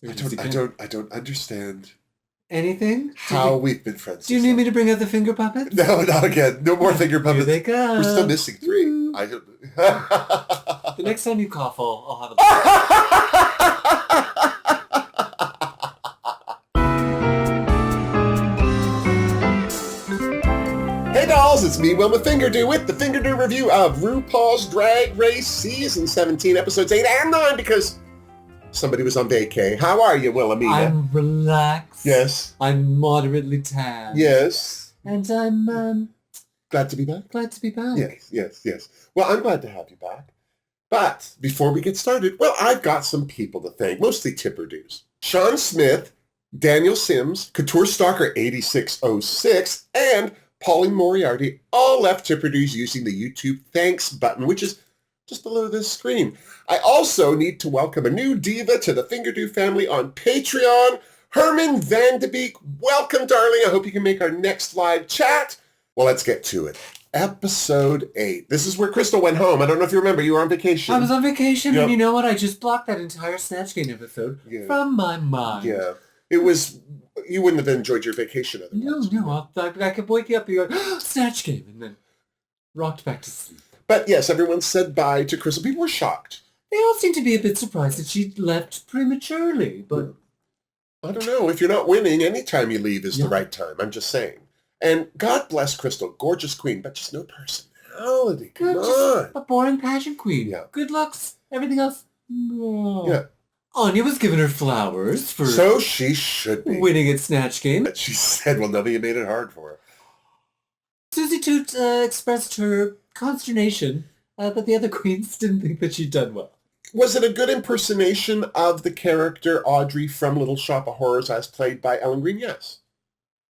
I don't understand anything. How we've been friends. Do you need me to bring out the finger puppets? No, not again. No more finger puppets. Here they go. We're still missing 3. I don't. The next time you cough, I'll have a. Hey dolls, it's me, Wilma Fingerdoo, with the Fingerdoo review of RuPaul's Drag Race Season 17, Episodes 8 and 9, because somebody was on vay-cay. How are you, Wilhelmina? I'm relaxed. Yes. I'm moderately tan. Yes. And I'm, glad to be back? Glad to be back. Yes. Well, I'm glad to have you back. But before we get started, well, I've got some people to thank, mostly tipper-doos. Sean Smith, Daniel Sims, Couture Stalker 8606, and Pauline Moriarty all left tipper-doos using the YouTube thanks button, which is just below this screen. I also need to welcome a new diva to the Fingerdoo family on Patreon, Herman Van de Beek. Welcome, darling. I hope you can make our next live chat. Well, let's get to it. Episode 8. This is where Crystal went home. I don't know if you remember. You were on vacation. I was on vacation, and you know what? I just blocked that entire Snatch Game episode from my mind. Yeah. It was... You wouldn't have enjoyed your vacation otherwise. No. I could wake you up and you go, Snatch Game, and then rocked back to sleep. But yes, everyone said bye to Crystal. People were shocked. They all seemed to be a bit surprised that she left prematurely, but... I don't know. If you're not winning, any time you leave is the right time. I'm just saying. And God bless Crystal. Gorgeous queen, but just no personality. Come on. A boring pageant queen. Yeah. Good looks. Everything else. No. Yeah. Anya was giving her flowers for... So she should be. Winning at Snatch Game. But she said, well, nobody made it hard for her. Susie Toot expressed her consternation that the other queens didn't think that she'd done well. Was it a good impersonation of the character Audrey from Little Shop of Horrors as played by Ellen Green? Yes.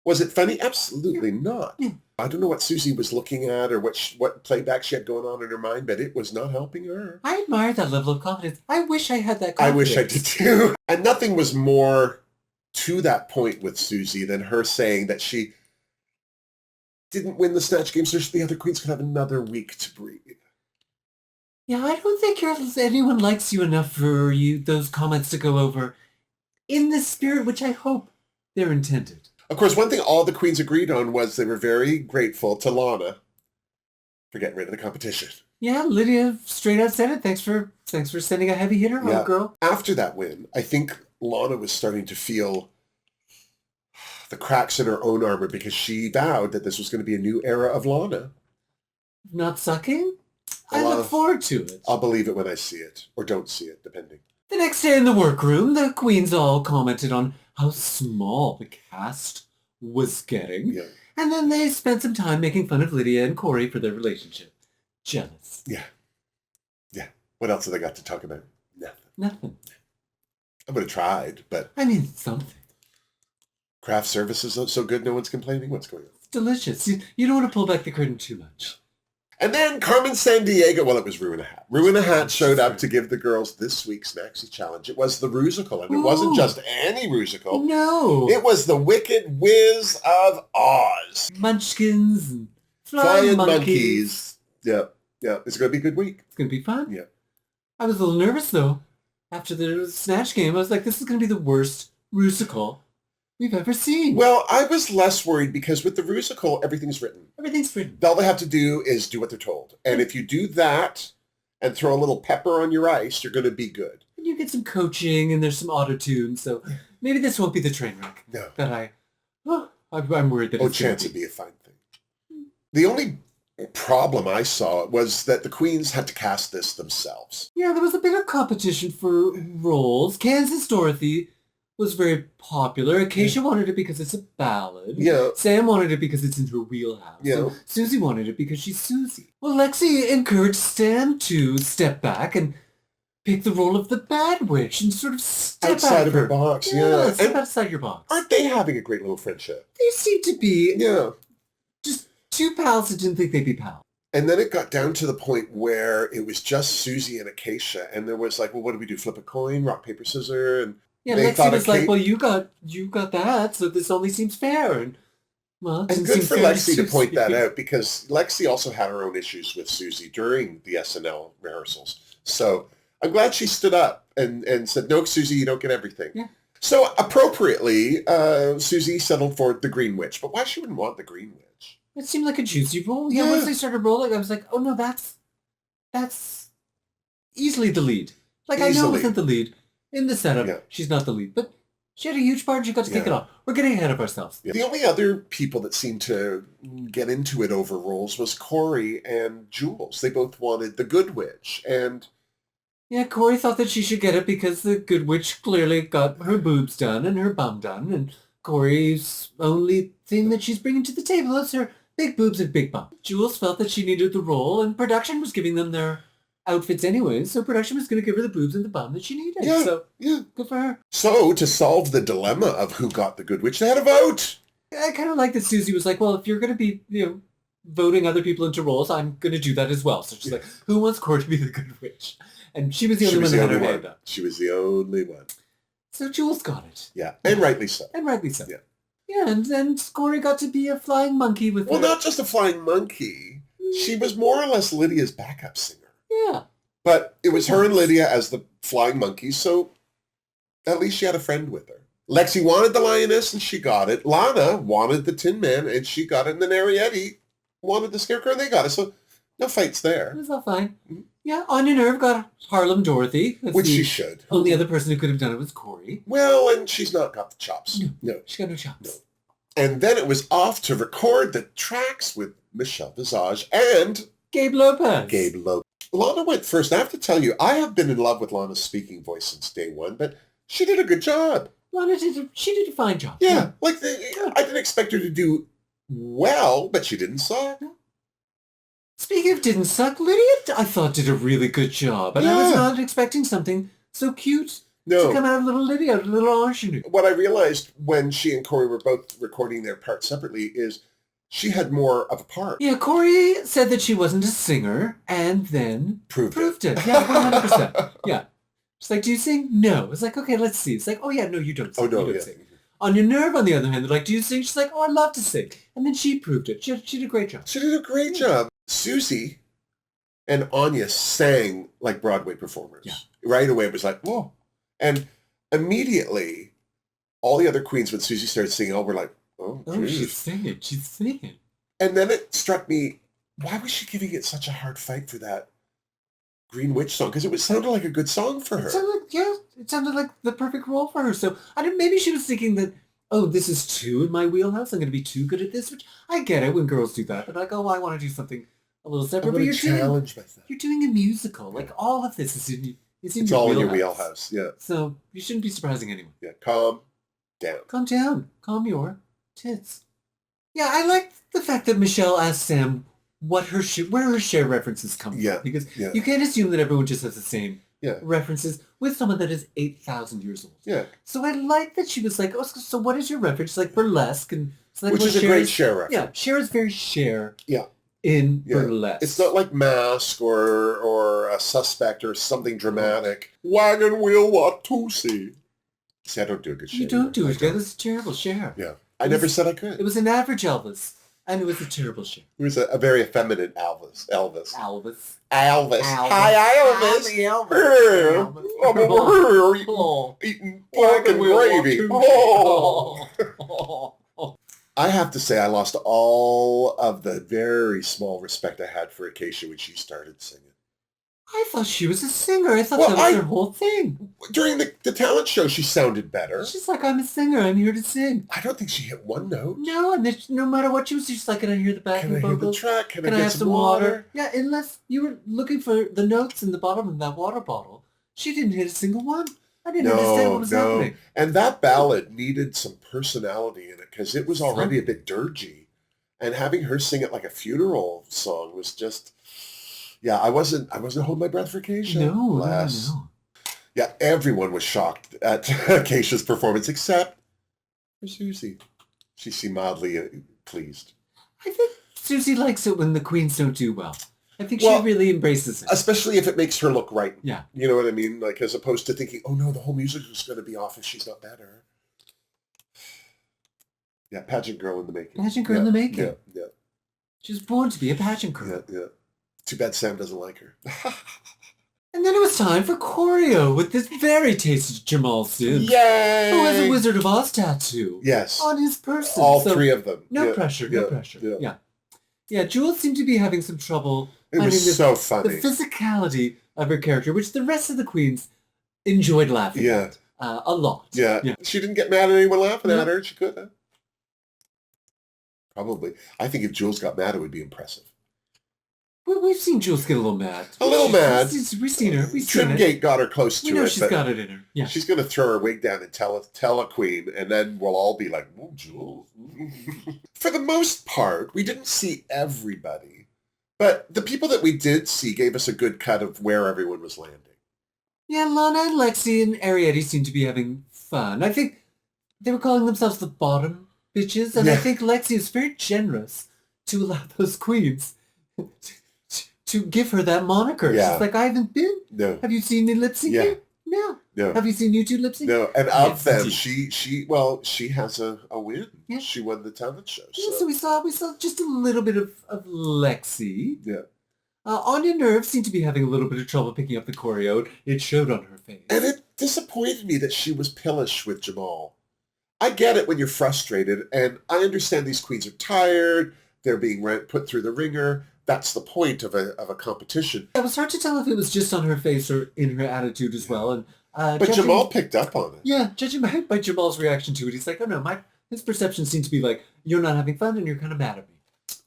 Was it funny? Absolutely not. Yeah. I don't know what Susie was looking at or what playback she had going on in her mind, but it was not helping her. I admire that level of confidence. I wish I had that confidence. I wish I did too. And nothing was more to that point with Susie than her saying that she didn't win the Snatch Game so the other queens could have another week to breathe. Yeah, I don't think anyone likes you enough for those comments to go over in the spirit which I hope they're intended. Of course, one thing all the queens agreed on was they were very grateful to Lana for getting rid of the competition. Yeah, Lydia straight out said it. Thanks for sending a heavy hitter home, girl. After that win, I think Lana was starting to feel the cracks in her own armor because she vowed that this was going to be a new era of Lana. Not sucking? I look forward to it. I'll believe it when I see it, or don't see it, depending. The next day in the workroom, the queens all commented on how small the cast was getting. Yeah. And then they spent some time making fun of Lydia and Corey for their relationship. Jealous. Yeah. What else have they got to talk about? Nothing. I would have tried, but... I mean, something. Craft service is so good no one's complaining? What's going on? It's delicious. You don't want to pull back the curtain too much. And then Carmen Sandiego, well, it was Ruin a Hat. Ruin a Hat showed up to give the girls this week's Maxi Challenge. It was the Rusical, and it wasn't just any Rusical. No. It was the Wicked Wiz of Oz. Munchkins and flying monkeys. Yeah. It's going to be a good week. It's going to be fun. Yeah. I was a little nervous, though. After the Snatch Game, I was like, this is going to be the worst Rusical we've ever seen. Well, I was less worried because with the Rusical, everything's written. Everything's written. All they have to do is do what they're told. And if you do that and throw a little pepper on your ice, you're going to be good. And you get some coaching and there's some auto-tune, so maybe this won't be the train wreck. No. That I'm worried that it's chance it'd be a fine thing. The only problem I saw was that the queens had to cast this themselves. Yeah, there was a bit of competition for roles. Kansas Dorothy was very popular. Acacia wanted it because it's a ballad. Yeah. Sam wanted it because it's in her wheelhouse. Yeah. And Susie wanted it because she's Susie. Well, Lexi encouraged Sam to step back and pick the role of the bad witch and sort of step outside of her box. Yeah, step outside your box. Aren't they having a great little friendship? They seem to be. Yeah. Just two pals that didn't think they'd be pals. And then it got down to the point where it was just Susie and Acacia, and there was like, well, what do we do? Flip a coin, rock, paper, scissors, and yeah, Lexi was like, well, you got that, so this only seems fair. And well, and good for Lexi to point that out because Lexi also had her own issues with Susie during the SNL rehearsals. So I'm glad she stood up and said, no, Susie, you don't get everything. Yeah. So appropriately, Susie settled for the Green Witch. But why she wouldn't want the Green Witch? It seemed like a juicy role. Yeah, once they started rolling, I was like, oh no, that's easily the lead. Like, I know it wasn't the lead. In the setup, she's not the lead. But she had a huge part and she got to kick it off. We're getting ahead of ourselves. Yeah. The only other people that seemed to get into it over roles was Corey and Jules. They both wanted the Good Witch. And yeah, Corey thought that she should get it because the Good Witch clearly got her boobs done and her bum done. And Corey's only thing that she's bringing to the table is her big boobs and big bum. Jules felt that she needed the role and production was giving them their outfits anyway, so production was going to give her the boobs and the bum that she needed. Yeah, so, good for her. So, to solve the dilemma of who got the Good Witch, they had a vote. I kind of like that Susie was like, well, if you're going to be, voting other people into roles, I'm going to do that as well. So she's like, who wants Corey to be the Good Witch? And she was the only one that had her hand up. She was the only one. So Jules got it. Yeah, and rightly so. Yeah. Yeah, and then Corey got to be a flying monkey with her. Well, not just a flying monkey. She was more or less Lydia's backup singer. Yeah. But it was her and Lydia as the flying monkeys, so at least she had a friend with her. Lexi wanted the lioness, and she got it. Lana wanted the Tin Man, and she got it. And then Arietti wanted the Scarecrow, and they got it. So no fights there. It was all fine. Yeah, Anya Nerve got Harlem Dorothy. Which she should. Only other person who could have done it was Corey. Well, and she's not got the chops. No. She got no chops. No. And then it was off to record the tracks with Michelle Visage and Gabe Lopez. Lana went first. I have to tell you, I have been in love with Lana's speaking voice since day one, but she did a good job. Lana did a fine job. Yeah. I didn't expect her to do well, but she didn't suck. Speaking of didn't suck, Lydia, I thought, did a really good job. And I was not expecting something so cute to come out of little Lydia, little ingenue. What I realized when she and Corey were both recording their parts separately is she had more of a part. Yeah, Corey said that she wasn't a singer and then proved it. Yeah, 100%. Yeah. She's like, do you sing? No. It's like, okay, let's see. It's like, oh yeah, no, you don't sing. You don't sing. On Your Nerve, on the other hand, they're like, do you sing? She's like, oh, I love to sing. And then she proved it. She did a great job. She did a great job. Susie and Anya sang like Broadway performers. Yeah. Right away, it was like, whoa. And immediately, all the other queens, when Susie started singing, all were like, oh, she's singing. And then it struck me, why was she giving it such a hard fight for that Green Witch song? Because it sounded like a good song for her. It sounded like the perfect role for her. So maybe she was thinking that, oh, this is too in my wheelhouse. I'm going to be too good at this, which I get it when girls do that. They're like, oh, I want to do something a little separate. But you're doing a musical. Like, all of this is in your It's all in your wheelhouse, yeah. So you shouldn't be surprising anyone. Yeah, calm down. Calm down. Calm your tits. Yeah, I like the fact that Michelle asked Sam where her Cher references come from. Because you can't assume that everyone just has the same references with someone that is 8,000 years old. Yeah. So I like that she was like, oh, so what is your reference? It's like burlesque. And it's like, which is a great Cher reference. Yeah, Cher is very Cher in burlesque. It's not like Mask or a Suspect or something dramatic. Wagon wheel what to see. See, I don't do a good Cher. You don't do it good. It's a terrible Cher. Yeah. I never said I could. It was an average Elvis. And it was a terrible Cher. It was a very effeminate Elvis. Alvis. Hi, Elvis. Elvis. I'm over here eating pork and gravy. I have to say, I lost all of the very small respect I had for Acacia when she started singing. I thought she was a singer. I thought that was her whole thing. During the talent show, she sounded better. She's like, I'm a singer. I'm here to sing. I don't think she hit one note. No, and no matter what she was, she's like, can I hear the backing vocals? Can I hear the track? Can I have some water? Yeah, unless you were looking for the notes in the bottom of that water bottle. She didn't hit a single one. I didn't understand what was happening. And that ballad needed some personality in it because it was already a bit dirgy. And having her sing it like a funeral song was just... Yeah, I wasn't holding my breath for Acacia. No. Yeah, everyone was shocked at Acacia's performance except for Susie. She seemed mildly pleased. I think Susie likes it when the queens don't do well. I think she really embraces it. Especially if it makes her look right. Yeah. You know what I mean? Like, as opposed to thinking, oh no, the whole music is going to be off if she's not better. Yeah, pageant girl in the making. Pageant girl in the making. Yeah. She was born to be a pageant girl. Yeah. Too bad Sam doesn't like her. And then it was time for choreo with this very tasty Jamal Sims, Yay! who has a Wizard of Oz tattoo. Yes. On his person. All three of them. No pressure, no pressure. Yeah, Jules seemed to be having some trouble It was so funny. The physicality of her character, which the rest of the queens enjoyed laughing at a lot. Yeah. She didn't get mad at anyone laughing at her. She could have. Probably. I think if Jules got mad, it would be impressive. Well, we've seen Jules get a little mad. We've seen her. Trimgate got her close to it. We know she's got it in her. Yeah. She's going to throw her wig down and tell a queen, and then we'll all be like, "Oh, Jules." For the most part, we didn't see everybody, but the people that we did see gave us a good cut of where everyone was landing. Yeah, Lana and Lexi and Ariette seemed to be having fun. I think they were calling themselves the bottom bitches, and I think Lexi is very generous to allow those queens to give her that moniker. Yeah. She's like, I haven't been. No. Have you seen me lip syncing? No. Have you seen you two lip syncing? No. And of them, she has a win. Yeah. She won the talent show. Yeah, so we saw just a little bit of Lexi. Yeah. Anya Nerve seemed to be having a little bit of trouble picking up the choreo. It showed on her face. And it disappointed me that she was pillish with Jamal. I get it when you're frustrated, and I understand these queens are tired. They're being put through the ringer. That's the point of a competition. It was hard to tell if it was just on her face or in her attitude as well. And but Jamal picked up on it. Yeah, judging by Jamal's reaction to it, he's like, oh no, his perception seems to be like, you're not having fun and you're kind of mad at me.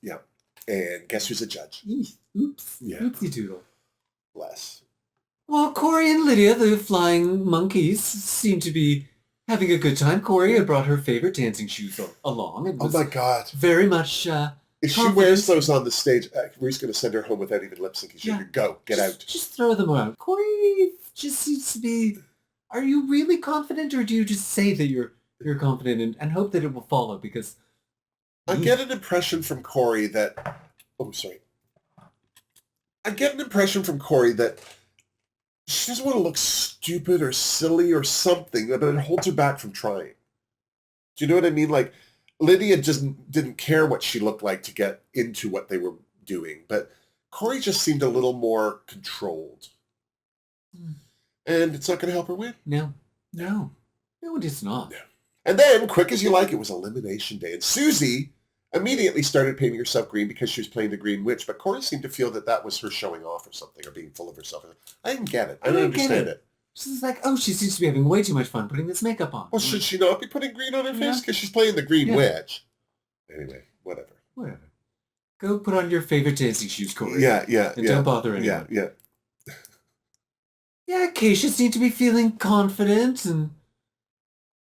Yeah. And guess who's a judge? Oops. Yeah. Oopsie doodle. Bless. Well, Corey and Lydia, the flying monkeys, seem to be having a good time. Corey had brought her favorite dancing shoes along. It was my God. Very much if she wears those on the stage, we're just going to send her home without even lip syncing. She could go. Get out. Just throw them around. Corey just seems to be, are you really confident, or do you just say that you're confident and hope that it will follow? Because I get an impression from Corey that... Oh, sorry. I get an impression from Corey that she doesn't want to look stupid or silly or something, but it holds her back from trying. Do you know what I mean? Like, Lydia just didn't care what she looked like to get into what they were doing, but Corey just seemed a little more controlled. And it's not going to help her win. No, it is not. No. And then, quick as you like, it was Elimination Day, and Susie immediately started painting herself green because she was playing the Green Witch, but Corey seemed to feel that was her showing off or something, or being full of herself. I didn't get it. I don't understand it. She's like, oh, she seems to be having way too much fun putting this makeup on. Well, should she not be putting green on her face? Because she's playing the Green Witch. Anyway, whatever. Go put on your favorite dancing shoes, Corey. Yeah. And don't bother anyone. Yeah. Yeah, Keisha seemed to be feeling confident, and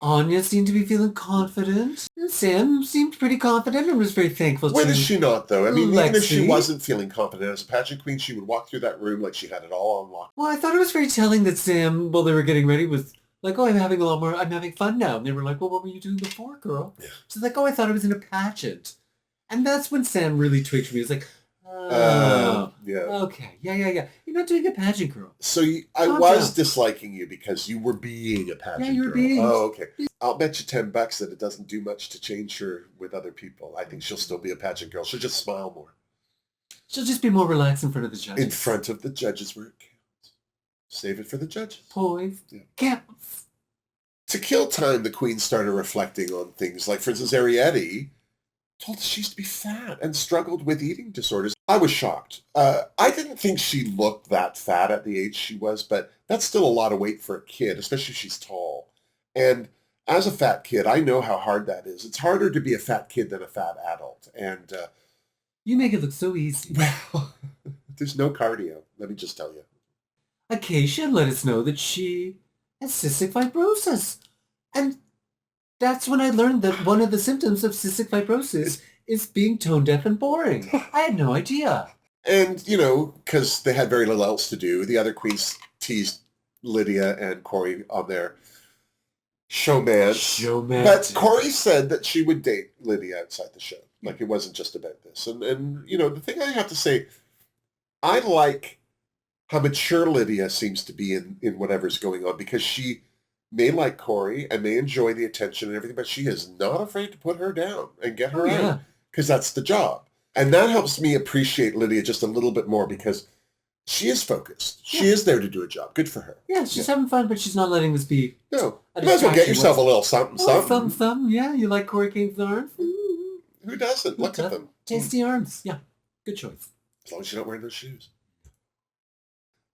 Anya seemed to be feeling confident. And Sam seemed pretty confident and was very thankful When is she not, though? I mean, even if she Lexi. wasn't feeling confident as a pageant queen, she would walk through that room like she had it all unlocked. Well, I thought it was very telling that Sam, while they were getting ready, was like, oh, I'm having fun now. And they were like, well, what were you doing before, girl? Yeah. She's like, oh, I thought I was in a pageant. And that's when Sam really twigged me. He was like, oh, okay, yeah. You're not doing a pageant, girl. So I was disliking you because you were being a pageant girl. Yeah, you were being. Oh, okay. I'll bet you $10 that it doesn't do much to change her with other people. I think she'll still be a pageant girl. She'll just smile more. She'll just be more relaxed in front of the judges. In front of the judges where it counts. Save it for the judges. Poise counts. To kill time, the queen started reflecting on things like, for instance, Ariette told us she used to be fat and struggled with eating disorders. I was shocked. I didn't think she looked that fat at the age she was, but that's still a lot of weight for a kid, especially if she's tall. And as a fat kid, I know how hard that is. It's harder to be a fat kid than a fat adult. And you make it look so easy. Well, there's no cardio, let me just tell you. Acacia let us know that she has cystic fibrosis. And that's when I learned that one of the symptoms of cystic fibrosis is being tone deaf and boring. I had no idea. And, because they had very little else to do, the other queens teased Lydia and Corey on their showmance. But Corey said that she would date Lydia outside the show. Like, it wasn't just about this. And the thing I have to say, I like how mature Lydia seems to be in whatever's going on, because she may like Corey and may enjoy the attention and everything, but she is not afraid to put her down and get her out, because that's the job. And that helps me appreciate Lydia just a little bit more, because She is focused. She is there to do a job. Good for her. Yeah, she's having fun, but she's not letting this be. No. You might as well get yourself a little something, something. Something, yeah. You like Corey King's arms? Who doesn't? Look at them. Tasty arms. Yeah, good choice. As long as you're not wearing those shoes.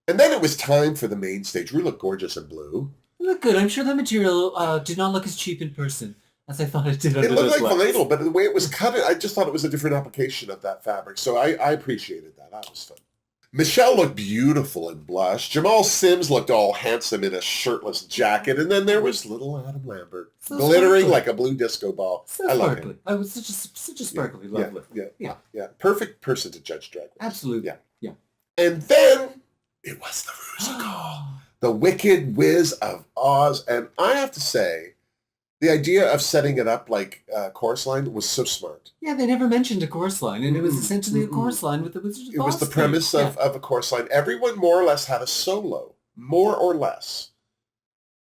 And then it was time for the main stage. We look gorgeous in blue. You look good. I'm sure the material did not look as cheap in person as I thought it did. It looked like vinyl, but the way it was cut, I just thought it was a different application of that fabric. So I appreciated that. That was fun. Michelle looked beautiful in blush. Jamal Sims looked all handsome in a shirtless jacket. And then there was little Adam Lambert, glittering like a blue disco ball. So I love him. I was such a sparkly, lovely. Yeah. Perfect person to judge Drag Race. Absolutely. Yeah. And then it was the Rusical. The Wicked Wiz of Oz. And I have to say, the idea of setting it up like a chorus line was so smart. Yeah, they never mentioned a chorus line, and it was essentially a chorus line with the Wizard of Oz. It was the premise of a chorus line. Everyone more or less had a solo, more or less.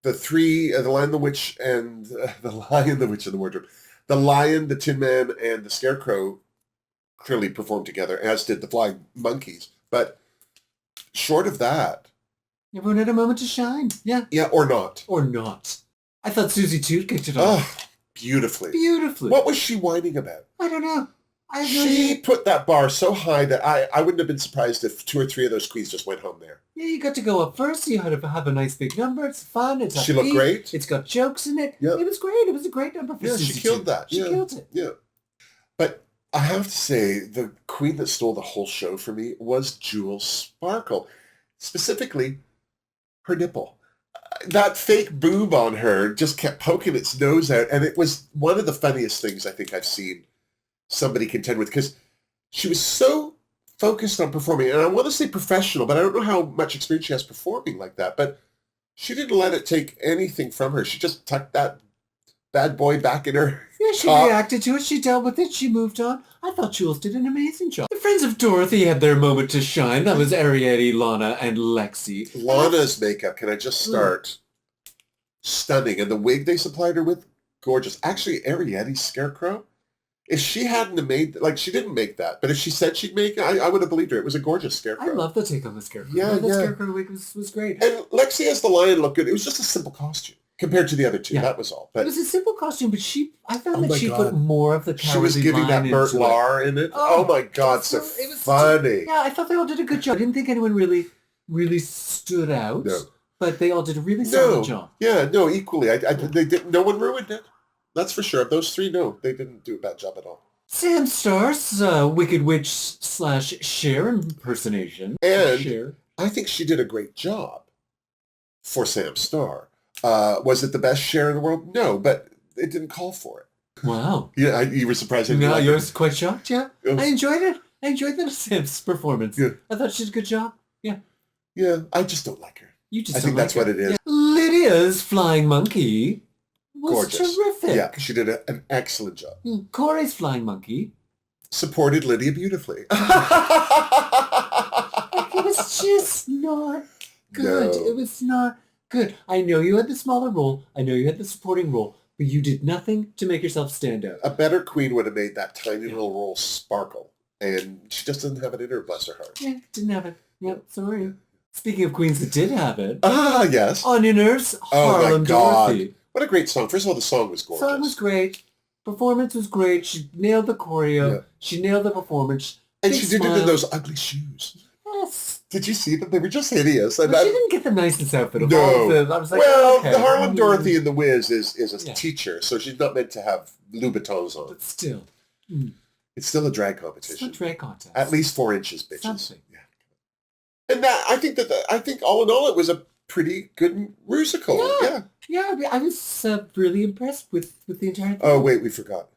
The three, the Lion, the Witch, and the Lion, the Witch, and the Wardrobe. The Lion, the Tin Man, and the Scarecrow clearly performed together, as did the Flying Monkeys. But short of that... Everyone had a moment to shine. Yeah. Yeah, or not. Or not. I thought Susie Toot kicked it off. Oh, beautifully. Beautifully. What was she whining about? I don't know. She put that bar so high that I wouldn't have been surprised if 2 or 3 of those queens just went home there. Yeah, you got to go up first. You had to have a nice big number. It's fun. It's She looked great. It's got jokes in it. Yep. It was great. It was a great number for Susie she killed Toot. that. She killed it. Yeah. But I have to say, the queen that stole the whole show for me was Jewel Sparkle. Specifically, her nipple. That fake boob on her just kept poking its nose out, and it was one of the funniest things I think I've seen somebody contend with, because she was so focused on performing, and I want to say professional, but I don't know how much experience she has performing like that, but she didn't let it take anything from her. She just tucked that bad boy back in her Yeah, she reacted to it. She dealt with it. She moved on. I thought Jules did an amazing job. The friends of Dorothy had their moment to shine. That was Ariete, Lana, and Lexi. Lana's makeup, can I just start? Stunning. And the wig they supplied her with, gorgeous. Actually, Ariete's Scarecrow, if she hadn't have made, like, she didn't make that, but if she said she'd make it, I would have believed her. It was a gorgeous Scarecrow. I love the take on the Scarecrow. Yeah, the Scarecrow wig was great. And Lexi as the lion looked good. It was just a simple costume compared to the other two. Yeah. That was all. But it was a simple costume, but I found that she put more of the cowardly she was giving that Bert Lahr in it. Oh my God, so it was funny. Yeah, I thought they all did a good job. I didn't think anyone really stood out. No. But they all did a really solid job. Yeah, no, equally. They didn't. No one ruined it. That's for sure. Of those three, no, they didn't do a bad job at all. Sam Starr's Wicked Witch / Cher impersonation. And Cher. I think she did a great job for Sam Starr. Was it the best Cher in the world? No, but it didn't call for it. Wow. Yeah, you were surprised. No, you were quite shocked, yeah? I enjoyed it. I enjoyed that Sam's performance. Yeah. I thought she did a good job. Yeah. Yeah, I just don't like her. I think that's what it is. Yeah. Lydia's Flying Monkey was gorgeous. Terrific. Yeah, she did an excellent job. Corey's Flying Monkey supported Lydia beautifully. It was just not good. No. It was not good. I know you had the smaller role. I know you had the supporting role, but you did nothing to make yourself stand out. A better queen would have made that tiny little role sparkle, and she just doesn't have it in her, bless her heart. Yeah, didn't have it. Yep, sorry. Speaking of queens that did have it. Ah, yes. Onion Nerves, Oh Harlem my God. Dorothy. What a great song. First of all, the song was gorgeous. Song was great. Performance was great. She nailed the choreo. Yeah. She nailed the performance. And she did it in those ugly shoes. Yes. Did you see them? They were just hideous. And she didn't get the nicest outfit of no. all of them. I was like, well, okay. the Harlem Dorothy in The Wiz is a teacher, so she's not meant to have Louboutins on. But still. It's still a drag competition. It's a drag contest. At least 4 inches, bitches. Something. Yeah. And that I think all in all it was a pretty good musical. Yeah, I was really impressed with the entire thing. Oh wait, we forgot.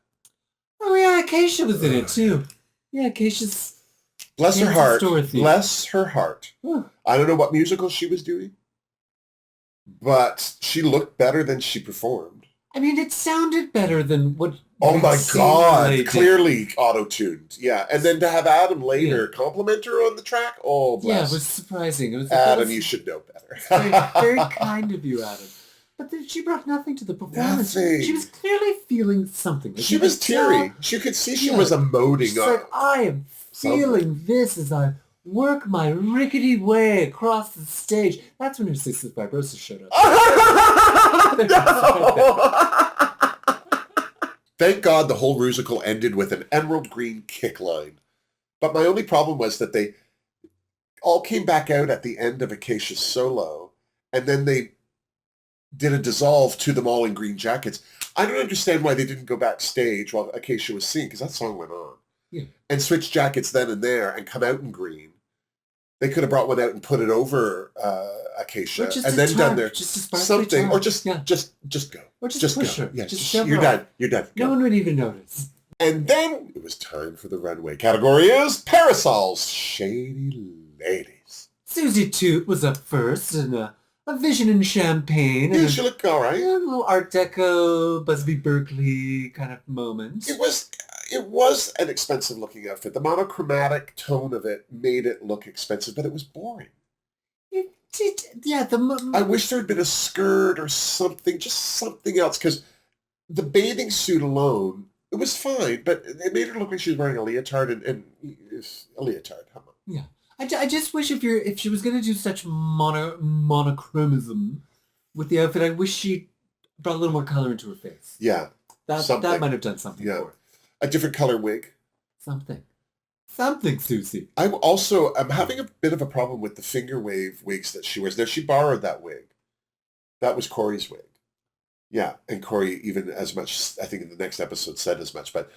Oh yeah, Acacia was in it too. Yeah, Acacia's. Bless her heart. Dorothy. Bless her heart. I don't know what musical she was doing, but she looked better than she performed. I mean, it sounded better than what. Oh my God! Clearly auto-tuned. Yeah, and then to have Adam later compliment her on the track. Oh, bless. Yeah, it was surprising. It was Adam, you should know better. Very kind of you, Adam. But she brought nothing to the performance. Nothing. She was clearly feeling something. She was teary. You could see she was emoting. She's like, I am feeling this as I work my rickety way across the stage. That's when her cystic fibrosis showed up. Thank God the whole Rusical ended with an emerald green kick line. But my only problem was that they all came back out at the end of Acacia's solo, and then they did a dissolve to them all in green jackets. I don't understand why they didn't go backstage while Acacia was singing, because that song went on. Yeah. And switch jackets then and there and come out in green. They could have brought one out and put it over Acacia and then done their something, or just go. Or just push go. her. Yeah, just you're done. You're done. No one would even notice. And then it was time for the runway. Category is parasols. Shady ladies. Susie Toot was up first, and a vision in champagne. Yeah, she looked all right. A little Art Deco, Busby Berkeley kind of moment. It was an expensive looking outfit. The monochromatic tone of it made it look expensive, but it was boring. It did, yeah. I wish there had been a skirt or something, just something else, because the bathing suit alone, it was fine, but it made her look like she was wearing a leotard, and a leotard. Come on. Yeah. I just wish if she was going to do such monochromism with the outfit, I wish she brought a little more color into her face. Yeah. That might have done something for her. A different color wig. Something, Susie. I'm having a bit of a problem with the finger wave wigs that she wears. Now, she borrowed that wig. That was Corey's wig. Yeah, and Corey even as much, I think in the next episode said as much, but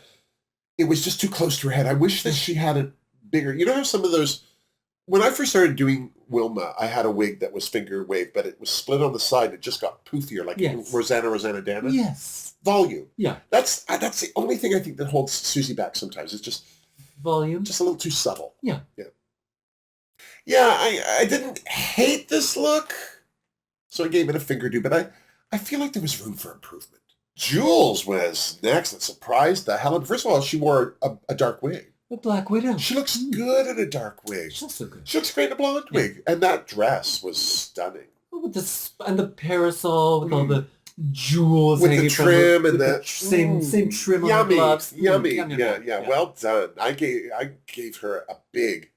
it was just too close to her head. I wish that she had a bigger, you know how some of those, when I first started doing Wilma, I had a wig that was finger wave, but it was split on the side. It just got pooffier, like Rosanna Dana. Yes. Volume. Yeah. That's the only thing I think that holds Susie back sometimes. It's just volume. Just a little too subtle. Yeah. Yeah. Yeah, I didn't hate this look, so I gave it a Fingerdoo, but I feel like there was room for improvement. Jules was next and surprised the hell out of. First of all, she wore a dark wig. A black widow. She looks good in a dark wig. She looks so good. She looks great in a blonde wig. And that dress was stunning. Oh, with the parasol, with all the jewels with hanging the trim from and the same trim on yummy, the gloves. Yummy. Yeah. Well done. I gave her a big,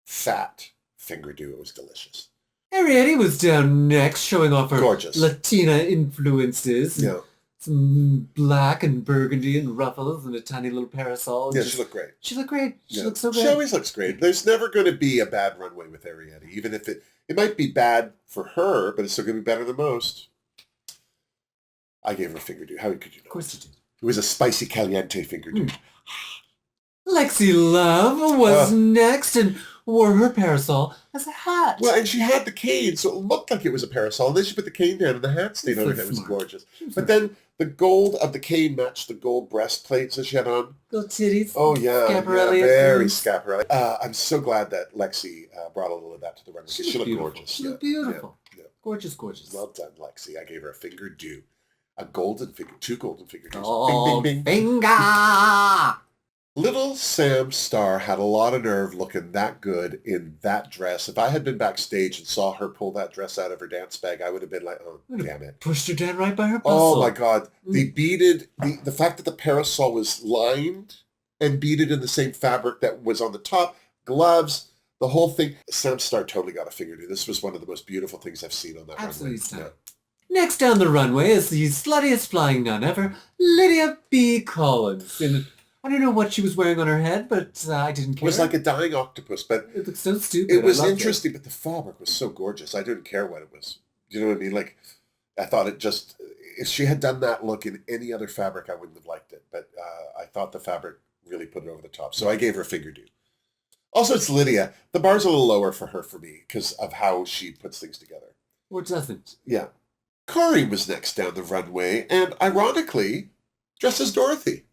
fat Fingerdoo. It was delicious. Ariete was down next, showing off her gorgeous Latina influences. Yeah. Some black and burgundy and ruffles and a tiny little parasol. Yeah, she looked great. She looked great. She looked so good. She always looks great. There's never going to be a bad runway with Ariete, even if it might be bad for her, but it's still going to be better than most. I gave her a Fingerdoo. How could you know? Of course you did. It was a spicy caliente Fingerdoo. Lexi Love was next and wore her parasol as a hat. Well, and she had the cane, so it looked like it was a parasol. And then she put the cane down and the hat stayed on her head. It was gorgeous. But then the gold of the cane matched the gold breastplates that she had on. Little titties. Oh, yeah. Scaparelli. Yeah, very Scaparelli. I'm so glad that Lexi brought a little of that to the runway. She looked gorgeous. She looked beautiful. Yeah. Gorgeous. Well done, Lexi. I gave her a Fingerdoo. A golden finger, 2 golden Fingerdoos. Oh, bing, bing, bing. Finger! Little Sam Starr had a lot of nerve looking that good in that dress. If I had been backstage and saw her pull that dress out of her dance bag, I would have been like, oh, damn it. Pushed her down right by her muscle. Oh, my God. The fact that the parasol was lined and beaded in the same fabric that was on the top, gloves, the whole thing. Sam Starr totally got a Fingerdoo. This was one of the most beautiful things I've seen on that Absolutely runway. stunning. Yeah. Next down the runway is the sluttiest flying nun ever, Lydia B. Collins. I don't know what she was wearing on her head, but I didn't care. It was like a dying octopus, but it looked so stupid. It was interesting, but the fabric was so gorgeous. I didn't care what it was. Do you know what I mean? Like, I thought it just, if she had done that look in any other fabric, I wouldn't have liked it. But I thought the fabric really put it over the top. So I gave her a Fingerdoo. Also, it's Lydia. The bar's a little lower for her for me because of how she puts things together. Or doesn't. Yeah. Corey was next down the runway, and ironically, dressed as Dorothy.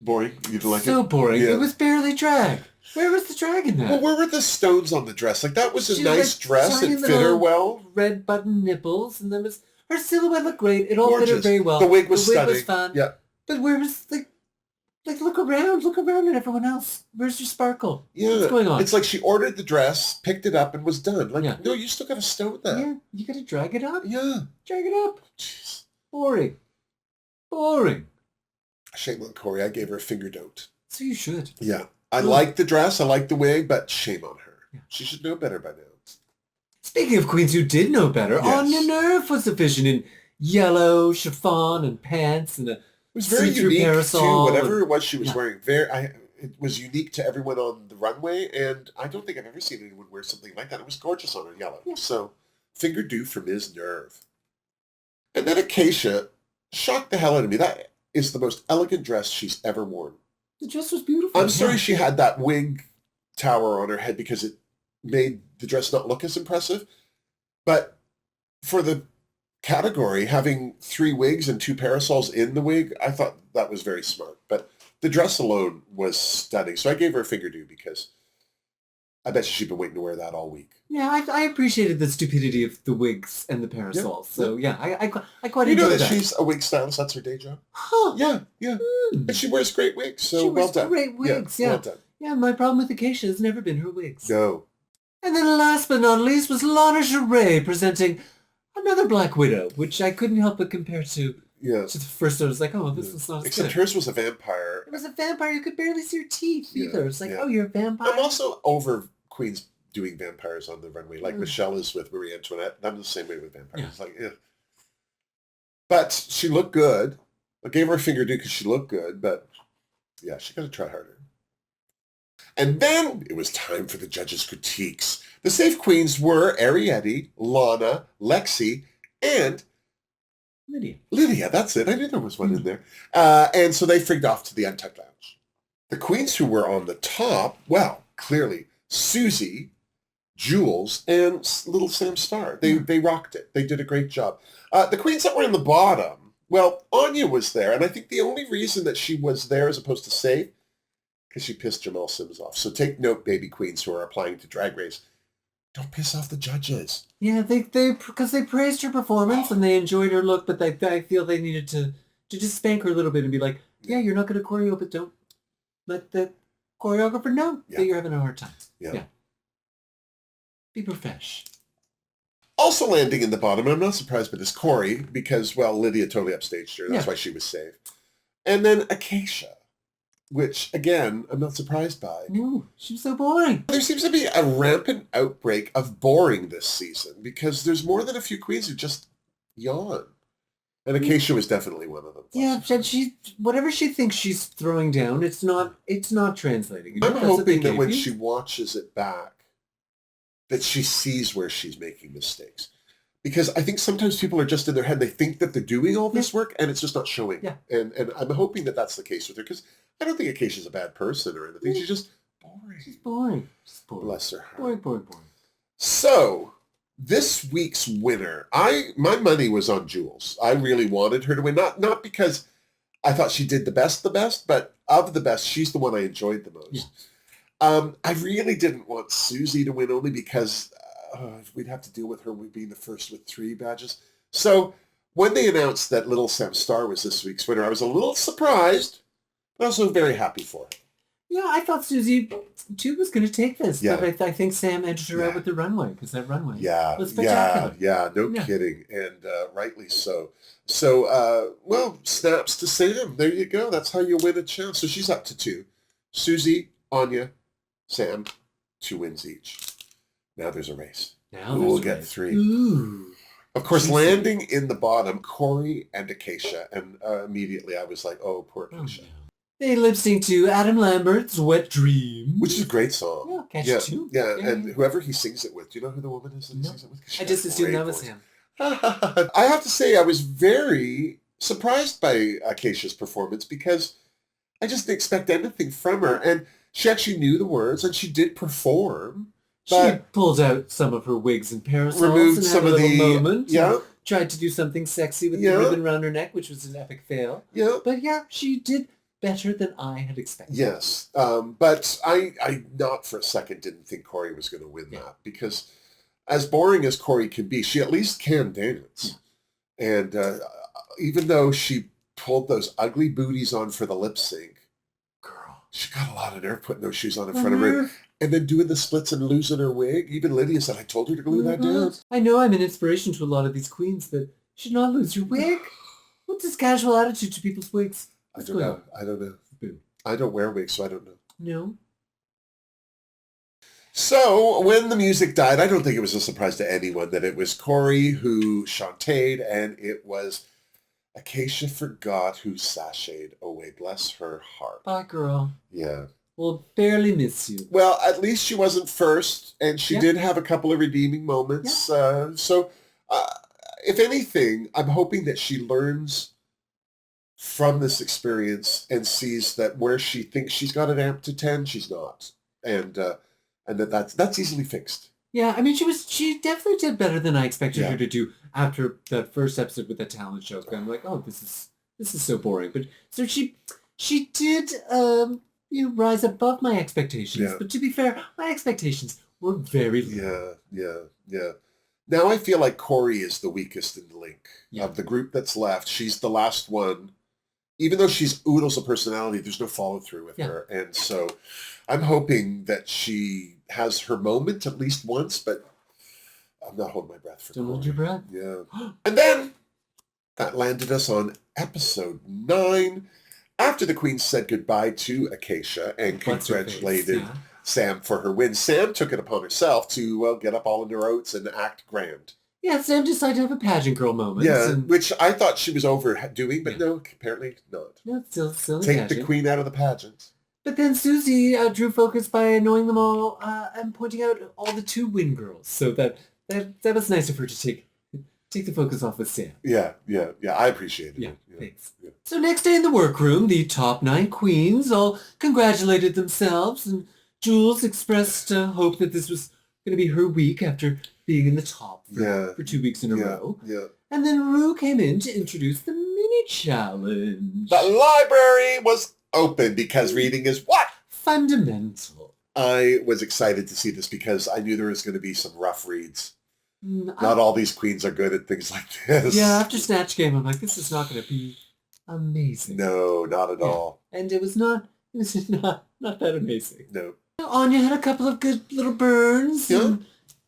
Boring. You didn't like it? So boring. Yeah. It was barely drag. Where was the drag in that? Well, where were the stones on the dress? Like, that was a She nice had dress. tiny It fit her well. Red button nipples, and her silhouette looked great. It all Gorgeous. fit her very well. The wig was stunning. The wig was fun. Yeah. But where was look around at everyone else. Where's your sparkle? Yeah. What's going on? It's like she ordered the dress, picked it up, and was done. Like, no, you still got to stone that. Yeah, you got to drag it up. Yeah. Drag it up. Jeez. Boring. Shame on Corey. I gave her a Fingerdoo. So you should. Yeah. I Well- like the dress, I like the wig, but shame on her. Yeah. She should know better by now. Speaking of queens who did know better, Yes. Anya Nerf was efficient in yellow chiffon and pants and a It was very see-through unique parasol too. Whatever and- it was she was yeah. wearing, it was unique to everyone on the runway, and I don't think I've ever seen anyone wear something like that. It was gorgeous on her, yellow. Yeah. So, Fingerdoo for Ms. Nerve. And then Acacia shocked the hell out of me. That is the most elegant dress she's ever worn. The dress was beautiful. I'm sorry yeah. she had that wig tower on her head because it made the dress not look as impressive. But for the category, having 3 wigs and 2 parasols in the wig, I thought that was very smart. But the dress alone was stunning. So I gave her a Fingerdoo because I bet she'd been waiting to wear that all week. Yeah, I appreciated the stupidity of the wigs and the parasols. So yeah, I quite You know enjoyed that that. she's a wig stylist. That's her day job. Huh. Yeah, yeah. Hmm. And she wears great wigs. So She well wears done. great wigs, yeah. Well done. Yeah, my problem with Acacia has never been her wigs. No. And then last but not least was Lana Geray presenting another Black Widow, which I couldn't help but compare to Yeah. the first. I was like, oh, this is not as Except good. hers was a vampire. It was a vampire. You could barely see her teeth Yeah, either. It's like, yeah. oh, you're a vampire? I'm also over queens doing vampires on the runway, like Mm. Michelle is with Marie Antoinette. I'm the same way with vampires. Yeah. It's like, yeah. But she looked good. I gave her a Fingerdoo because she looked good, but yeah, she got to try harder. And then it was time for the judges' critiques. The safe queens were Ariete, Lana, Lexi, and Lydia. That's it. I knew there was one in there. And so they frigged off to the Untucked Lounge. The queens who were on the top, well, clearly Susie, Jules, and little Sam Starr. They rocked it. They did a great job. The queens that were in the bottom, well, Anya was there, and I think the only reason that she was there as opposed to safe, because she pissed Jamal Sims off. So take note, baby queens who are applying to Drag Race. Don't piss off the judges. Yeah, because they praised her performance and they enjoyed her look, but I feel they needed to just spank her a little bit and be like, yeah, you're not going to choreo, but don't let the choreographer know that you're having a hard time. Yeah. Be profesh. Also landing in the bottom, and I'm not surprised by this, Corey, because, well, Lydia totally upstaged her. That's why she was safe. And then Acacia, which, again, I'm not surprised by. No, she was so boring. There seems to be a rampant outbreak of boring this season because there's more than a few queens who just yawn. And Acacia was definitely one of them. Yeah, she whatever she thinks she's throwing down, it's not translating. You know, I'm that's what they hoping that gave when you. she watches it back, that she sees where she's making mistakes. Because I think sometimes people are just in their head, they think that they're doing all this work, and it's just not showing. Yeah. And I'm hoping that that's the case with her, because I don't think Acacia's a bad person or anything. She's just boring. She's boring. She's boring. Bless her heart. Boring. So, this week's winner, my money was on Jules. I really wanted her to win, not because I thought she did the best, but of the best, she's the one I enjoyed the most. Yeah. I really didn't want Susie to win only because we'd have to deal with her being the first with 3 badges. So when they announced that little Sam Starr was this week's winner, I was a little surprised, but also very happy for her. Yeah, I thought Susie too was going to take this, Yeah. but I think Sam edged her out with the runway because that runway was spectacular. No kidding, and rightly so. So, well, snaps to Sam. There you go. That's how you win a chance. So she's up to 2. Susie, Anya, Sam, 2 wins each. Now there's a race. Now Who will get 3? Ooh. Of course, Juicy. landing in the bottom, Corey and Acacia, and immediately I was like, oh, poor Acacia. They lip sync to Adam Lambert's Wet Dream. Which is a great song. Yeah, catchy too. Yeah, Yeah, and yeah. whoever he sings it with, do you know who the woman is that he No. sings it with? I just assumed that was him. I have to say I was very surprised by Acacia's performance because I just didn't expect anything from her. And she actually knew the words and she did perform. She But pulled out some of her wigs and parasols removed and had some a of little the moment. yeah, and tried to do something sexy with Yeah. the ribbon around her neck, which was an epic fail. yeah. But yeah, she did better than I had expected. Yes, but I not for a second didn't think Corey was going to win that because as boring as Corey can be, she at least can dance. And even though she pulled those ugly booties on for the lip sync, Girl. she got a lot of nerve putting those shoes on in front of her. And then doing the splits and losing her wig. Even Lydia said, I told her to glue that down. I know I'm an inspiration to a lot of these queens, but you should not lose your wig. What's this casual attitude to people's wigs? I don't know. Boo. I don't wear wigs, so I don't know. No. So when the music died, I don't think it was a surprise to anyone that it was Corey who shantaed, and it was Acacia Forgot who sashayed away. Bless her heart. Bye, girl. Yeah. We'll barely miss you. Well, at least she wasn't first, and she did have a couple of redeeming moments. So if anything, I'm hoping that she learns from this experience and sees that where she thinks she's got it amped to 10, she's not. And that's easily fixed. Yeah, I mean, she definitely did better than I expected her to do after that first episode with the talent show. I'm like, oh, this is so boring. But so she did rise above my expectations. Yeah. But to be fair, my expectations were very low. Yeah. Now I feel like Corey is the weakest in the link of the group that's left. She's the last one. Even though she's oodles of personality, there's no follow through with her. And so I'm hoping that she has her moment at least once, but I'm not holding my breath for Don't Corey. hold your breath. Yeah. And then that landed us on episode 9. After the Queen said goodbye to Acacia and congratulated Sam for her win, Sam took it upon herself to get up all in her oats and act grand. Yeah, Sam decided to have a pageant girl moment. Yeah, which I thought she was overdoing, but no, apparently not. No, still Take pageant. the Queen out of the pageant. But then Susie drew focus by annoying them all and pointing out all the 2 win girls. So that was nice of her to take the focus off of Sam. Yeah, I appreciate it. Yeah, thanks. Yeah. So next day in the workroom, the top 9 queens all congratulated themselves, and Jules expressed hope that this was going to be her week after being in the top for 2 weeks in a row. Yeah. And then Ru came in to introduce the mini challenge. The library was open because reading is what? Fundamental. I was excited to see this because I knew there was going to be some rough reads. Not all these queens are good at things like this. Yeah, after Snatch Game, I'm like, this is not going to be amazing. No, not at all. And it was not that amazing. No. Anya had a couple of good little burns. Yeah. And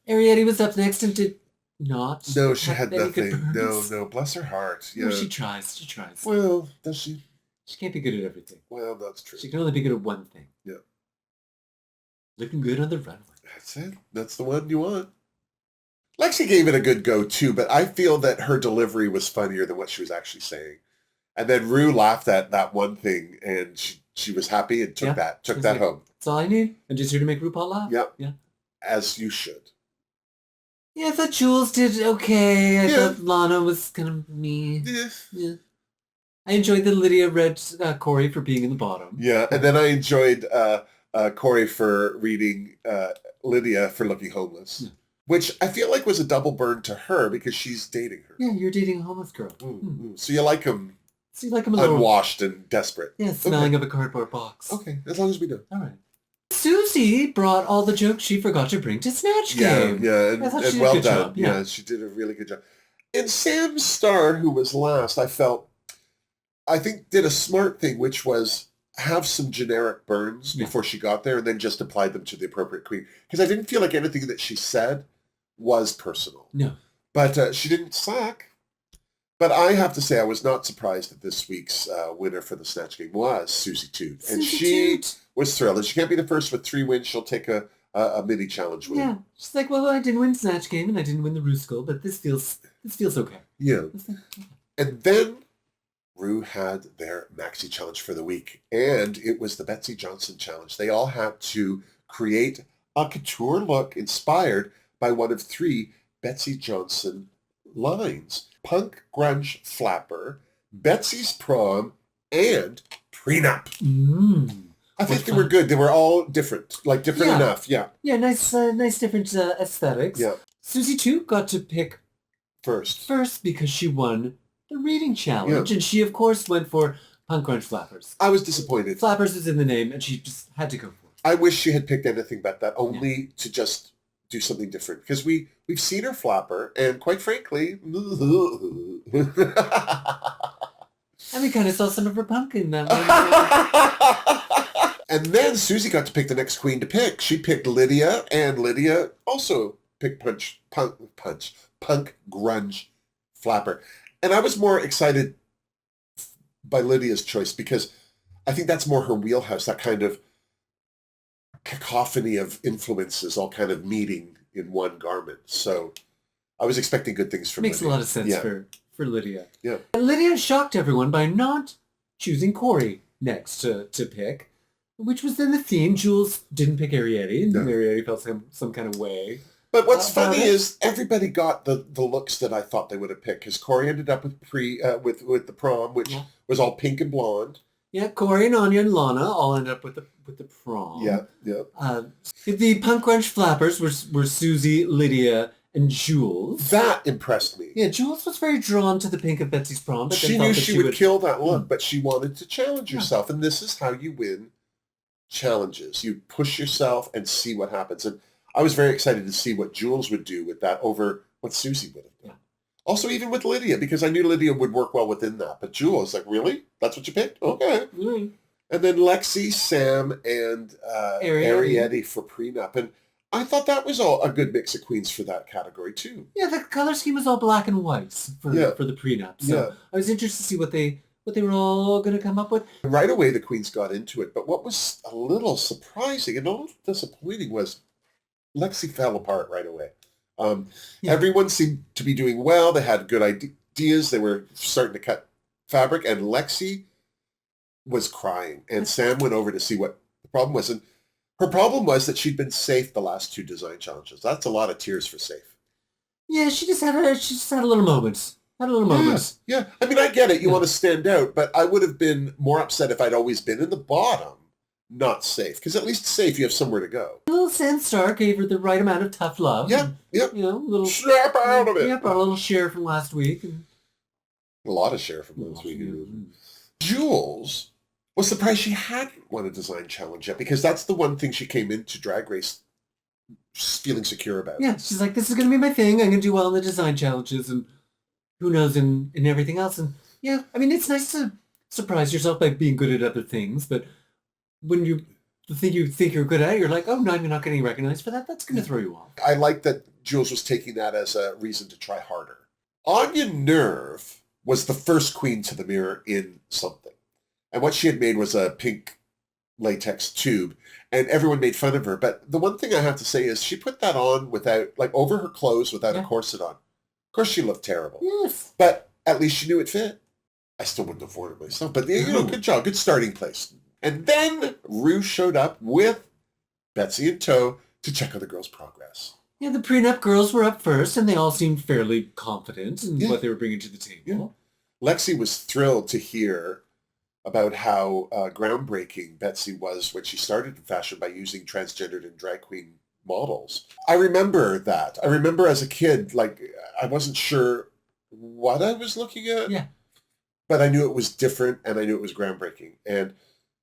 Ariete was up next and did not. No, she had any nothing. good burns. No, bless her heart. Yeah. No, she tries. Well, does she? She can't be good at everything. Well, that's true. She can only be good at one thing. Yeah. Looking good on the runway. That's it. That's the one you want. Lexi gave it a good go too, but I feel that her delivery was funnier than what she was actually saying. And then Ru laughed at that one thing, and she was happy and took that home. That's all I need. I'm just here to make RuPaul laugh. Yep. Yeah. As you should. Yeah, I thought Jules did okay. I thought Lana was kind of me. Yeah. I enjoyed the Lydia read Corey for being in the bottom. Yeah, and then I enjoyed Corey for reading Lydia for looking homeless. Yeah. Which I feel like was a double burn to her because she's dating her. Yeah, you're dating a homeless girl. So you like him a little unwashed and desperate. Yeah, smelling of a cardboard box. Okay, as long as we do. All right. Susie brought all the jokes she forgot to bring to Snatch Game. Yeah, and well done. Job. Yeah, she did a really good job. And Sam Starr, who was last, I think did a smart thing, which was have some generic burns before she got there and then just applied them to the appropriate queen. Because I didn't feel like anything that she said was personal. No. But she didn't suck. But I have to say I was not surprised that this week's winner for the Snatch Game was Susie Toot. And she was thrilled. And she can't be the first with 3 wins. She'll take a mini challenge win. Yeah. She's like, well, I didn't win Snatch Game and I didn't win the Rusical, but this feels okay. Yeah. And then Ru had their maxi challenge for the week. And it was the Betsy Johnson challenge. They all had to create a couture look inspired by one of 3 Betsy Johnson lines. Punk Grunge Flapper, Betsy's Prom, and Prenup. I think they were good. They were all different enough. Yeah. Yeah, nice different aesthetics. Yeah. Susie too got to pick first because she won the reading challenge, and she of course went for Punk Grunge Flappers. I was disappointed. Flappers was in the name, and she just had to go for it. I wish she had picked anything but that, only to just do something different, because we've seen her flapper, and quite frankly, and we kind of saw some of her punk in that one. And then Susie got to pick the next queen to pick. She picked Lydia, and Lydia also picked Punk Grunge Flapper. And I was more excited by Lydia's choice because I think that's more her wheelhouse, that kind of cacophony of influences all kind of meeting in one garment. So I was expecting good things from Makes Lydia. a lot of sense for Lydia. Yeah. And Lydia shocked everyone by not choosing Corey next to pick, which was then the theme. Jules didn't pick Arietti, and Arietti felt some kind of way. But what's funny is everybody got the looks that I thought they would have picked, because Corey ended up with with the prom, which was all pink and blonde. Yeah, Corey and Anya and Lana all ended up with the prom. Yeah. The punk grunge flappers were Susie, Lydia, and Jules. That impressed me. Yeah, Jules was very drawn to the pink of Betsy's prom. But she knew she would kill that look, but she wanted to challenge herself. And this is how you win challenges. You push yourself and see what happens. And I was very excited to see what Jules would do with that over what Susie would have done. Yeah. Also, even with Lydia, because I knew Lydia would work well within that. But Jules, like, really? That's what you picked? Okay. Mm. And then Lexi, Sam, and Arietti for prenup. And I thought that was all a good mix of queens for that category, too. Yeah, the color scheme was all black and white for the prenup. So I was interested to see what they were all going to come up with. Right away, the queens got into it. But what was a little surprising and a little disappointing was Lexi fell apart right away. Everyone seemed to be doing well. They had good ideas. They were starting to cut fabric. And Lexi was crying. And Sam went over to see what the problem was. And her problem was that she'd been safe the last 2 design challenges. That's a lot of tears for safe. Yeah, she just had a little moment. Yeah. I mean, I get it. You want to stand out, but I would have been more upset if I'd always been in the bottom, not safe. Because at least safe, you have somewhere to go. A little Sandstar gave her the right amount of tough love. Yeah. You know, little snap out of it. Yep, our little share from last week. A lot of share from last week. Jules was surprised she hadn't won a design challenge yet, because that's the one thing she came into Drag Race feeling secure about. Yeah, she's like, this is going to be my thing. I'm going to do well in the design challenges, and who knows in everything else. And yeah, I mean, it's nice to surprise yourself by being good at other things, but when the thing you think you're good at, you're like, oh, no, I'm not getting recognized for that. That's going to throw you off. I like that Jules was taking that as a reason to try harder. Anya Nerve was the first queen to the mirror in something. And what she had made was a pink latex tube, and everyone made fun of her. But the one thing I have to say is she put that on without, like, over her clothes without a corset on. Of course, she looked terrible. Yes. But at least she knew it fit. I still wouldn't have worn it myself. But, good job. Good starting place. And then Ru showed up with Betsy in tow to check on the girls' progress. Yeah, the prenup girls were up first, and they all seemed fairly confident in what they were bringing to the table. Yeah. Lexi was thrilled to hear about how groundbreaking Betsy was when she started in fashion by using transgendered and drag queen models. I remember that. I remember as a kid, like, I wasn't sure what I was looking at. Yeah. But I knew it was different, and I knew it was groundbreaking. And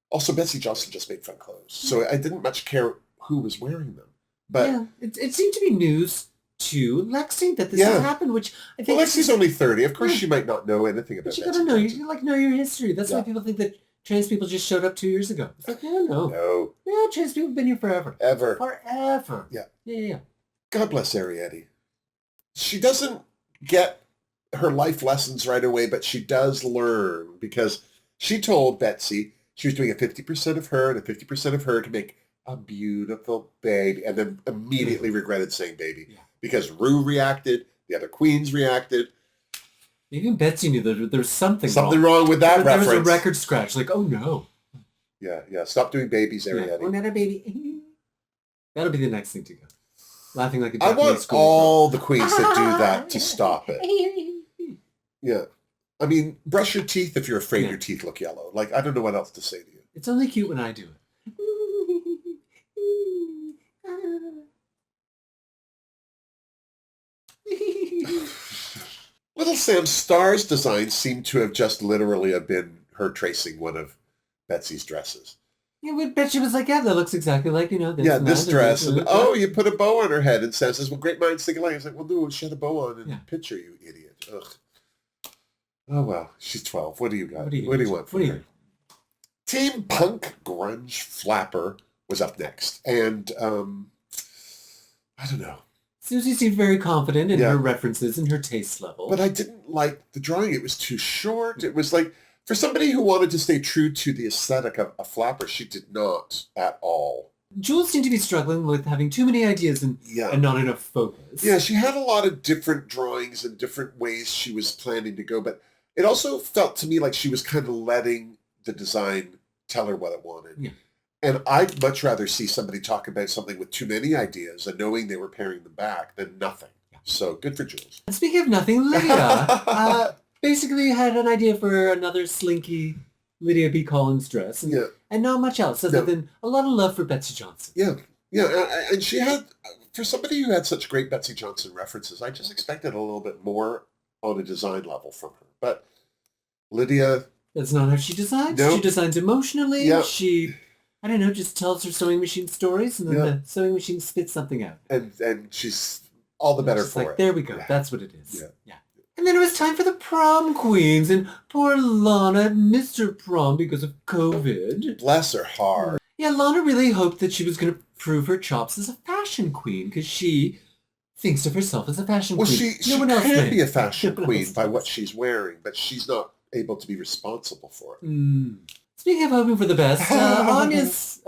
also, Betsy Johnson just made fun clothes. So I didn't much care who was wearing them. But yeah, it seemed to be news to Lexi that this has happened, which I think... Well, Lexi's only 30. Of course, she might not know anything about that. You gotta know. You know your history. That's why people think that trans people just showed up 2 years ago. It's like, no. No. Yeah, trans people have been here forever. Forever. Yeah. Yeah. God bless Arietti. She doesn't get her life lessons right away, but she does learn, because she told Betsy she was doing a 50% of her and a 50% of her to make a beautiful baby, and then immediately regretted saying baby. Yeah. Because Ru reacted, the other queens reacted. Even Betsy knew that there was something wrong with that reference. There was a record scratch, like, oh no. Yeah. Stop doing babies, Arietti. We're not a baby. That'll be the next thing to go. Laughing like a I Japanese want school all the queens that do that to stop it. Yeah. I mean, brush your teeth if you're afraid your teeth look yellow. Like, I don't know what else to say to you. It's only cute when I do it. Little Sam's stars design seemed to have just literally have been her tracing one of Betsy's dresses. Yeah, but Betsy was like, yeah, that looks exactly like, this, this dress. And you put a bow on her head. And Sam says, well, great minds think alike. I was like, well, no, she had a bow on in the picture, you idiot. Ugh. Oh, well, she's 12. What do you got? What do you want from her? Team Punk Grunge Flapper was up next. And, I don't know. Susie seemed very confident in her references and her taste level. But I didn't like the drawing. It was too short. It was like For somebody who wanted to stay true to the aesthetic of a flapper, she did not at all. Jules seemed to be struggling with having too many ideas and not enough focus. Yeah, she had a lot of different drawings and different ways she was planning to go, but it also felt to me like she was kind of letting the design tell her what it wanted. Yeah. And I'd much rather see somebody talk about something with too many ideas and knowing they were paring them back than nothing. Yeah. So good for Jules. And speaking of nothing, Lydia basically had an idea for another slinky Lydia B. Collins dress, and not much else other than a lot of love for Betsy Johnson. Yeah, and she had, for somebody who had such great Betsy Johnson references, I just expected a little bit more on a design level from her. But Lydia... That's not how she designs. Nope. She designs emotionally. Yep. She, I don't know, just tells her sewing machine stories, and then the sewing machine spits something out. And she's all the better for it. There we go. Yeah. That's what it is. Yeah. And then it was time for the prom queens, and poor Lana had missed her prom because of COVID. Bless her heart. Yeah, Lana really hoped that she was going to prove her chops as a fashion queen, because she thinks of herself as a fashion queen. Well, she can be a fashion queen by what she's wearing, but she's not able to be responsible for it. Speaking of hoping for the best, Anya's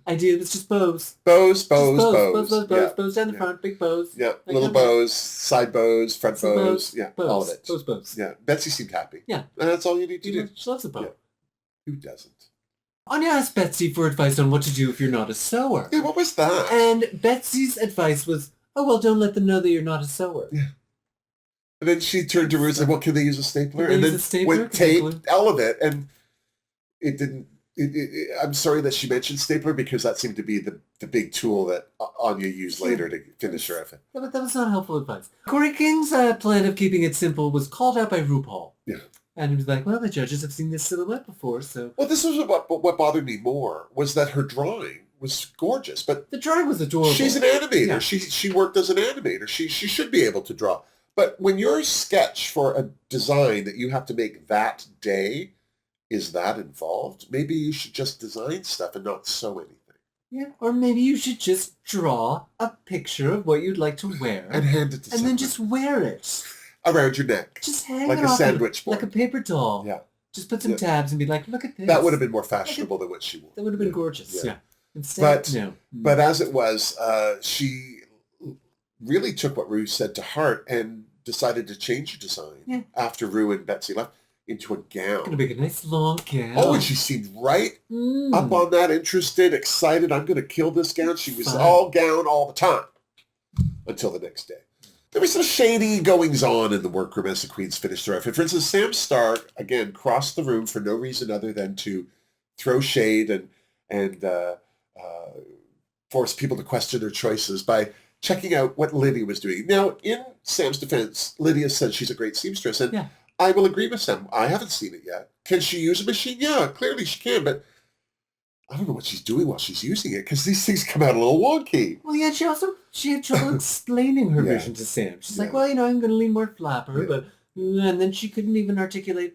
idea was just bows. Bows down the front, big bows. Yeah, little bows, side bows, front bows. Yeah, all of it. Bows. Yeah, Betsy seemed happy. Yeah. And that's all you need to do. She loves a bow. Yeah. Who doesn't? Anya asked Betsy for advice on what to do if you're not a sewer. Yeah, what was that? And Betsy's advice was, oh, well, don't let them know that you're not a sewer. Yeah. And then she turned to her and said, well, can they use a stapler? And then went tape, all of it, and it didn't... I'm sorry that she mentioned stapler because that seemed to be the big tool that Anya used later to finish her outfit. Yeah, but that was not helpful advice. Corey King's plan of keeping it simple was called out by RuPaul. Yeah. And he was like, well, the judges have seen this silhouette before, so... Well, this was what bothered me more, was that her drawing was gorgeous, but... The drawing was adorable. She's an animator. Yeah. She worked as an animator. She should be able to draw. But when your sketch for a design that you have to make that day... Is that involved? Maybe you should just design stuff and not sew anything. Yeah, or maybe you should just draw a picture of what you'd like to wear. And hand it to someone. And then just wear it. Around your neck. Just hang like it a off sandwich board. Like a paper doll. Yeah. Just put some tabs and be like, look at this. That would have been more fashionable than what she wore. That would have been gorgeous, yeah. Instead, no. But as it was, she really took what Ru said to heart and decided to change her design after Ru and Betsy left. Into a gown. Going to make a nice long gown. Oh, and she seemed right up on that, interested, excited. I'm going to kill this gown. She was all gown all the time until the next day. There was some shady goings-on in the workroom as the queens finished their outfit. For instance, Sam Stark, again, crossed the room for no reason other than to throw shade and force people to question their choices by checking out what Lydia was doing. Now, in Sam's defense, Lydia said she's a great seamstress, and I will agree with Sam. I haven't seen it yet. Can she use a machine? Yeah, clearly she can, but I don't know what she's doing while she's using it because these things come out a little wonky. Well, yeah, she had trouble explaining her vision to Sam. She's like, well, I'm going to lean more flapper, but... And then she couldn't even articulate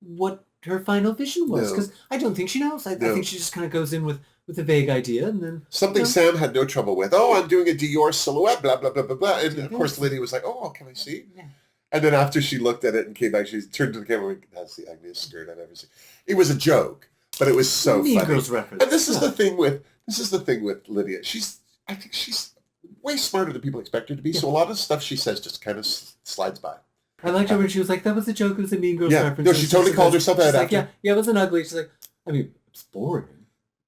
what her final vision was because I don't think she knows. I think she just kind of goes in with a vague idea and then... Something Sam had no trouble with. Oh, I'm doing a Dior silhouette, blah, blah, blah, blah, blah. And, of course, Lydia was like, oh, can I see? Yeah. And then after she looked at it and came back, she turned to the camera and went, that's the ugliest skirt I've ever seen. It was a joke, but it was so funny. Girls reference. And this is the thing with Lydia. I think she's way smarter than people expect her to be. So a lot of stuff she says just kind of slides by. I liked her when she was like, that was a joke, it was a Mean Girls reference. No, she totally called herself out after. Like, yeah, it wasn't ugly. She's like, I mean, it's boring.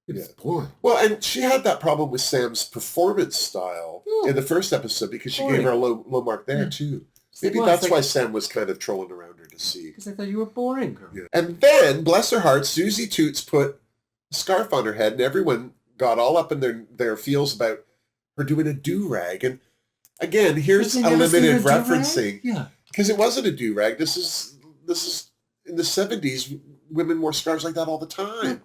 It's boring. Well, and she had that problem with Sam's performance style in the first episode because she gave her a low mark there too. Maybe that's why Sam was kind of trolling around her to see. Because I thought you were boring, girl. Yeah. And then, bless her heart, Susie Toots put a scarf on her head, and everyone got all up in their feels about her doing a do-rag. And again, here's a limited referencing. Yeah. Because it wasn't a do-rag. This is in the 70s, women wore scarves like that all the time.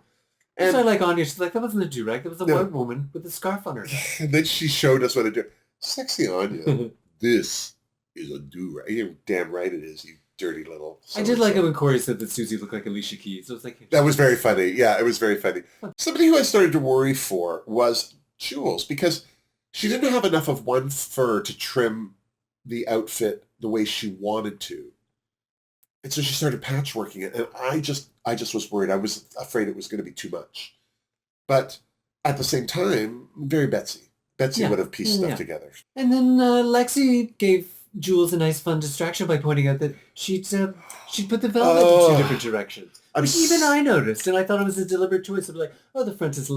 And so I like Anya, she's like, that wasn't a do-rag. That was a white woman with a scarf on her head. And then she showed us what to do. Sexy Anya. This is a do-rag. You're damn right it is, you dirty little... I did like it when Corey said that Susie looked like Alicia Keys. I was like... That was very funny. Yeah, it was very funny. Somebody who I started to worry for was Jules, because she didn't have enough of one fur to trim the outfit the way she wanted to. And so she started patchworking it, and I just was worried. I was afraid it was going to be too much. But at the same time, very Betsy. Betsy would have pieced stuff together. And then Lexi gave Jules a nice fun distraction by pointing out that she'd put the velvet in two different directions. Which even I noticed, and I thought it was a deliberate choice of like, oh, the front is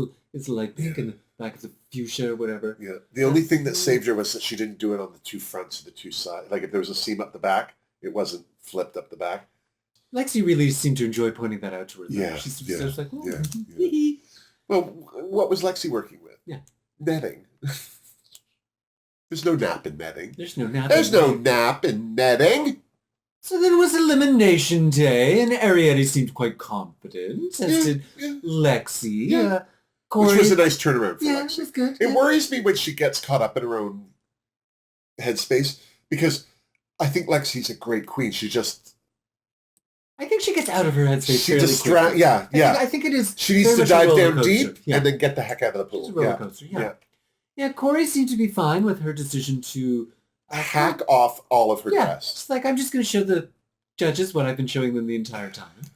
light pink and the back is a fuchsia or whatever. Yeah. The only thing that saved her was that she didn't do it on the two fronts or the two sides. Like if there was a seam up the back, it wasn't flipped up the back. Lexi really seemed to enjoy pointing that out to her. Yeah. She's just like, oh, Well, what was Lexi working with? Yeah. Netting. There's no nap in netting. There's no nap. There's no nap in netting. So then it was elimination day, and Ariette seemed quite confident, as did Lexi. Yeah. Corey, which was a nice turnaround for Lexi. Yeah, it was good. It worries me when she gets caught up in her own headspace, because I think Lexi's a great queen. I think she gets out of her headspace fairly quickly. I think it is. She needs to dive down deep and then get the heck out of the pool. It's a roller coaster. Yeah. Corey seemed to be fine with her decision to hack off all of her dress. It's like, I'm just going to show the judges what I've been showing them the entire time.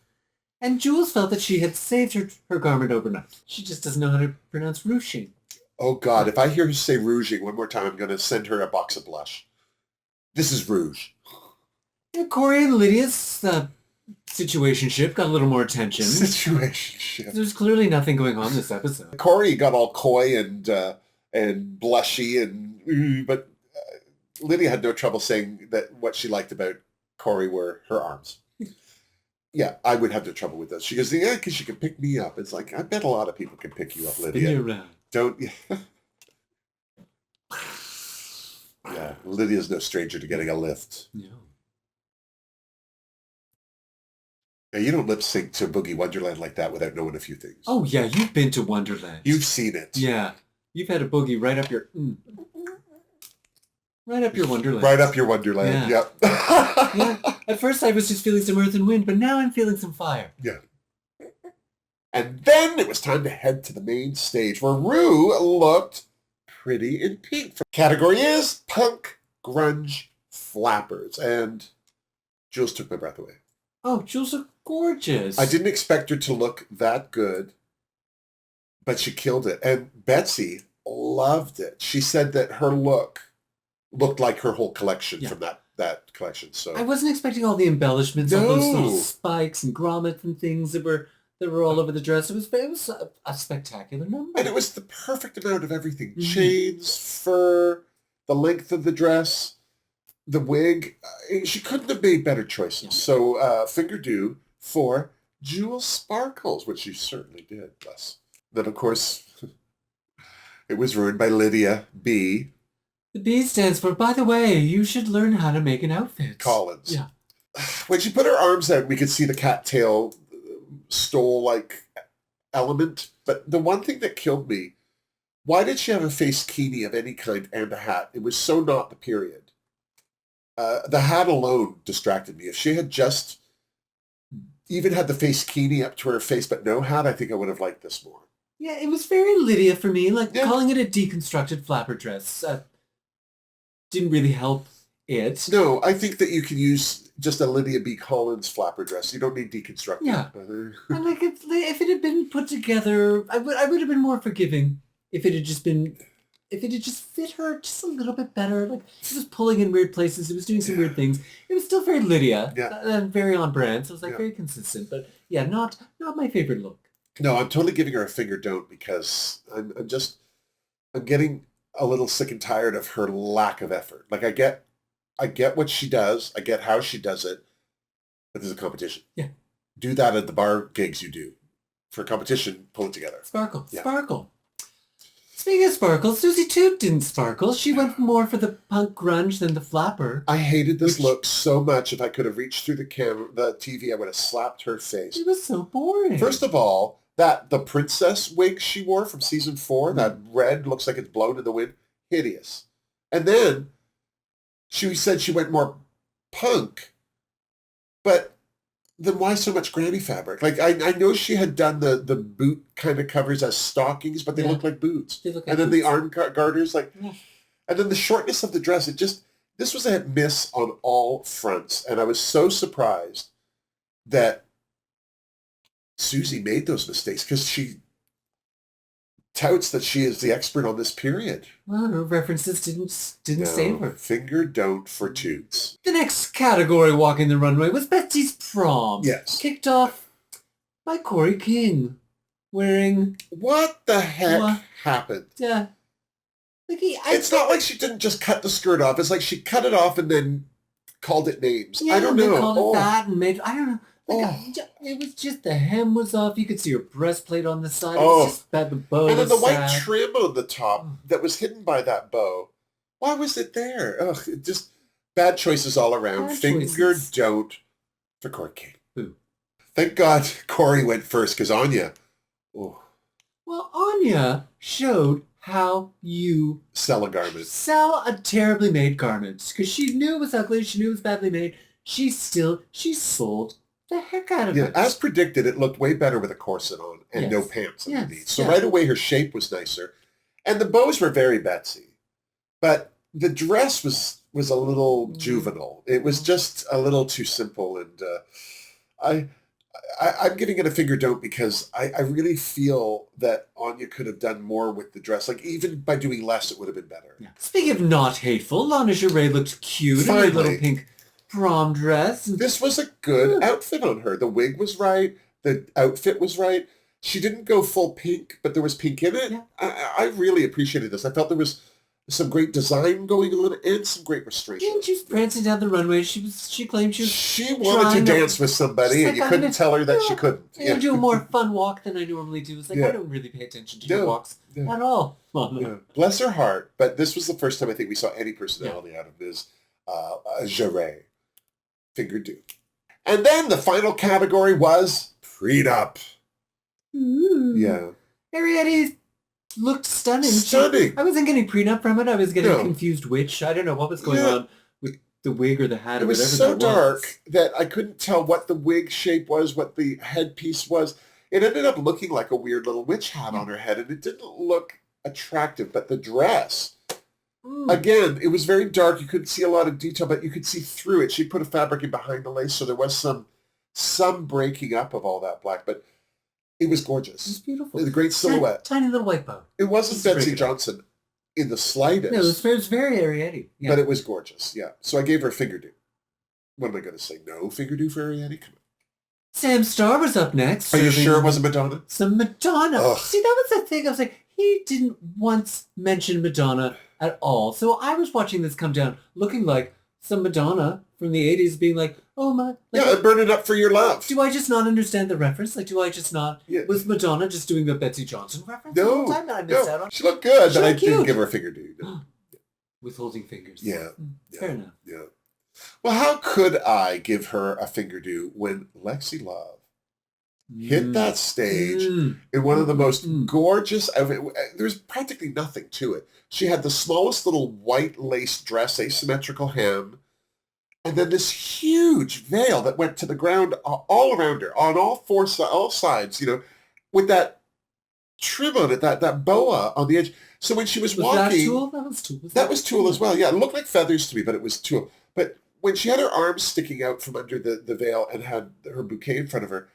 And Jules felt that she had saved her garment overnight. She just doesn't know how to pronounce ruching. Oh, God. If I hear her say rouging one more time, I'm going to send her a box of blush. This is rouge. Yeah, Corey and Lydia's situationship got a little more attention. Situationship. There's clearly nothing going on this episode. Corey got all coy and blushy, but Lydia had no trouble saying that what she liked about Corey were her arms. Yeah, I would have no trouble with those. She goes, yeah, because you can pick me up. It's like, I bet a lot of people can pick you up, Lydia. Spin you around. Don't. Yeah, Lydia's no stranger to getting a lift. No. Yeah, you don't lip sync to Boogie Wonderland like that without knowing a few things. Oh, yeah, you've been to Wonderland. You've seen it. Yeah. You've had a boogie right up your... Right up your Wonderland. Right up your Wonderland, yep. Yeah. At first I was just feeling some earth and wind, but now I'm feeling some fire. Yeah. And then it was time to head to the main stage, where Rue looked pretty in pink. Category is punk, grunge, flappers. And Jules took my breath away. Oh, Jules looked gorgeous. I didn't expect her to look that good, but she killed it. And Betsy loved it. She said that her looked like her whole collection from that collection. So I wasn't expecting all the embellishments, all those little spikes and grommets and things that were all over the dress. It was a spectacular number. And it was the perfect amount of everything. Chains, fur, the length of the dress, the wig. She couldn't have made better choices. Yeah. So Fingerdoo for Jules Sparkles, which she certainly did. Bless. Then, of course, it was ruined by Lydia B. The B stands for, by the way, you should learn how to make an outfit. Collins. Yeah. When she put her arms out, we could see the cattail stole-like element. But the one thing that killed me, why did she have a face kini of any kind and a hat? It was so not the period. The hat alone distracted me. If she had just even had the face kini up to her face but no hat, I think I would have liked this more. Yeah, it was very Lydia for me. Like, calling it a deconstructed flapper dress didn't really help it. No, I think that you can use just a Lydia B. Collins flapper dress. You don't need deconstructed. Yeah. And like, if it had been put together, I would have been more forgiving if it had just fit her just a little bit better. Like, it was pulling in weird places. It was doing some weird ththings. It was still very Lydia and very on brand. So it was like very consistent. But yeah, not my favorite look. No, I'm totally giving her a finger don't, because I'm getting a little sick and tired of her lack of effort. Like, I get what she does. I get how she does it. But there's a competition. Yeah. Do that at the bar gigs you do. For a competition, pull it together. Sparkle. Yeah. Sparkle. Speaking of sparkle, Susie Toot didn't sparkle. She went more for the punk grunge than the flapper. I hated this look so much. If I could have reached through the TV, I would have slapped her face. It was so boring. First of all, the princess wig she wore from season 4, that red looks like it's blown in the wind, hideous. And then she said she went more punk, but then why so much granny fabric? Like, I know she had done the boot kind of covers as stockings, but they look like boots. They look like and then boots. the arm garters, like, and then the shortness of the dress, this was a miss on all fronts. And I was so surprised that Susie made those mistakes because she touts that she is the expert on this period. Well, her references didn't save her. Finger don't for toots. The next category walking the runway was Betsy's prom. Yes. Kicked off by Corey King, wearing... What the heck happened? It's not like she didn't just cut the skirt off. It's like she cut it off and then called it names. Yeah, I don't know. They called it that and made... I don't know. It was just the hem was off. You could see her breastplate on the side. It was just bad. The bow and then the sad. white trim on the top that was hidden by that bow. Why was it there? Ugh, just bad choices all around. Finger don't for Corey King. Who? Thank God Corey went first because Anya. Oh. Well, Anya showed how you sell a garment. Sell a terribly made garment. Because she knew it was ugly. She knew it was badly made. She sold the heck out of it. As predicted, it looked way better with a corset on and no pants underneath. So right away, her shape was nicer. And the bows were very Betsy. But the dress was a little juvenile. It was just a little too simple. And I'm giving it a finger don't because I really feel that Anya could have done more with the dress. Like, even by doing less, it would have been better. Yeah. Speaking of not hateful, Lana Jarre looked cute in her little pink prom dress. This was a good outfit on her. The wig was right. The outfit was right. She didn't go full pink, but there was pink in it. Yeah. I really appreciated this. I felt there was some great design going on and some great restraint. Yeah, she was prancing down the runway. She claimed she wanted to dance with somebody, and you couldn't tell her that she couldn't. I do a more fun walk than I normally do. It's like, I don't really pay attention to your walks at all. Bless her heart. But this was the first time I think we saw any personality out of Ms. Jarre. Fingerdoo. And then the final category was prenup. Ooh. Yeah. Ariete looked stunning. I wasn't getting prenup from it. I was getting confused which. I don't know what was going on with the wig or the hat or whatever. It was so dark that I couldn't tell what the wig shape was, what the headpiece was. It ended up looking like a weird little witch hat on her head, and it didn't look attractive. But the dress... Again, it was very dark. You couldn't see a lot of detail, but you could see through it. She put a fabric in behind the lace, so there was some breaking up of all that black, but it was gorgeous. It was beautiful. The great silhouette. Tiny little white bow. It wasn't Betsy Johnson in the slightest. No, it was very Ariete. Yeah. But it was gorgeous, yeah. So I gave her a Fingerdoo. What am I going to say? No Fingerdoo for Ariete? Come on. Sam Starr was up next. Are you sure it wasn't Madonna? Some Madonna. Ugh. See, that was the thing. I was like, he didn't once mention Madonna at all. So I was watching this come down looking like some Madonna from the 80s being like, oh my... Like, and burn it up for your love. Do I just not understand the reference? Like, do I just not... Yeah. Was Madonna just doing the Betsy Johnson reference the whole time that I missed out on? She looked good, but I didn't give her a Fingerdoo. No. Withholding fingers. Yeah. Fair enough. Yeah. Well, how could I give her a Fingerdoo when Lexi Love hit that stage in one of the most gorgeous... There's practically nothing to it. She had the smallest little white lace dress, asymmetrical hem, and then this huge veil that went to the ground all around her, on all sides, with that trim on it, that boa on the edge. So when she was walking... that tulle? That was tulle. That was tulle as well, yeah. It looked like feathers to me, but it was tulle. But when she had her arms sticking out from under the veil and had her bouquet in front of her,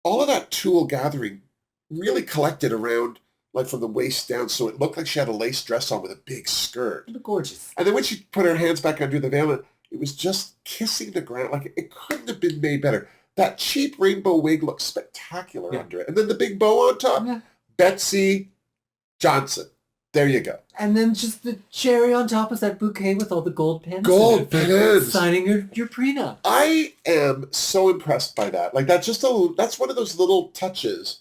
all of that tulle gathering really collected around, like from the waist down, so it looked like she had a lace dress on with a big skirt. Gorgeous. And then when she put her hands back under the veil, it was just kissing the ground. Like, it couldn't have been made better. That cheap rainbow wig looked spectacular under it. And then the big bow on top. Yeah. Betsy Johnson. There you go. And then just the cherry on top was that bouquet with all the gold pins. Gold pins. Signing your prenup. I am so impressed by that. Like, that's one of those little touches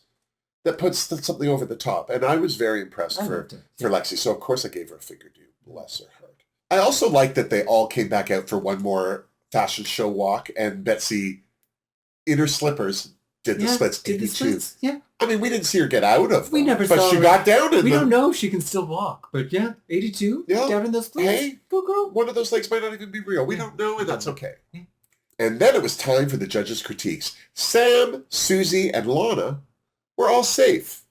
that puts something over the top. And I was very impressed for Lexi. So, of course, I gave her a Fingerdoo. Bless her heart. I also like that they all came back out for one more fashion show walk, and Betsy, in her slippers, did the splits 82. Yeah. I mean, we didn't see her get out of them. We never saw her. But she got down in them. We don't know if she can still walk. But 82, down in those splits. Hey, go girl. One of those legs might not even be real. We don't know, and that's okay. Yeah. And then it was time for the judges' critiques. Sam, Susie, and Lana were all safe.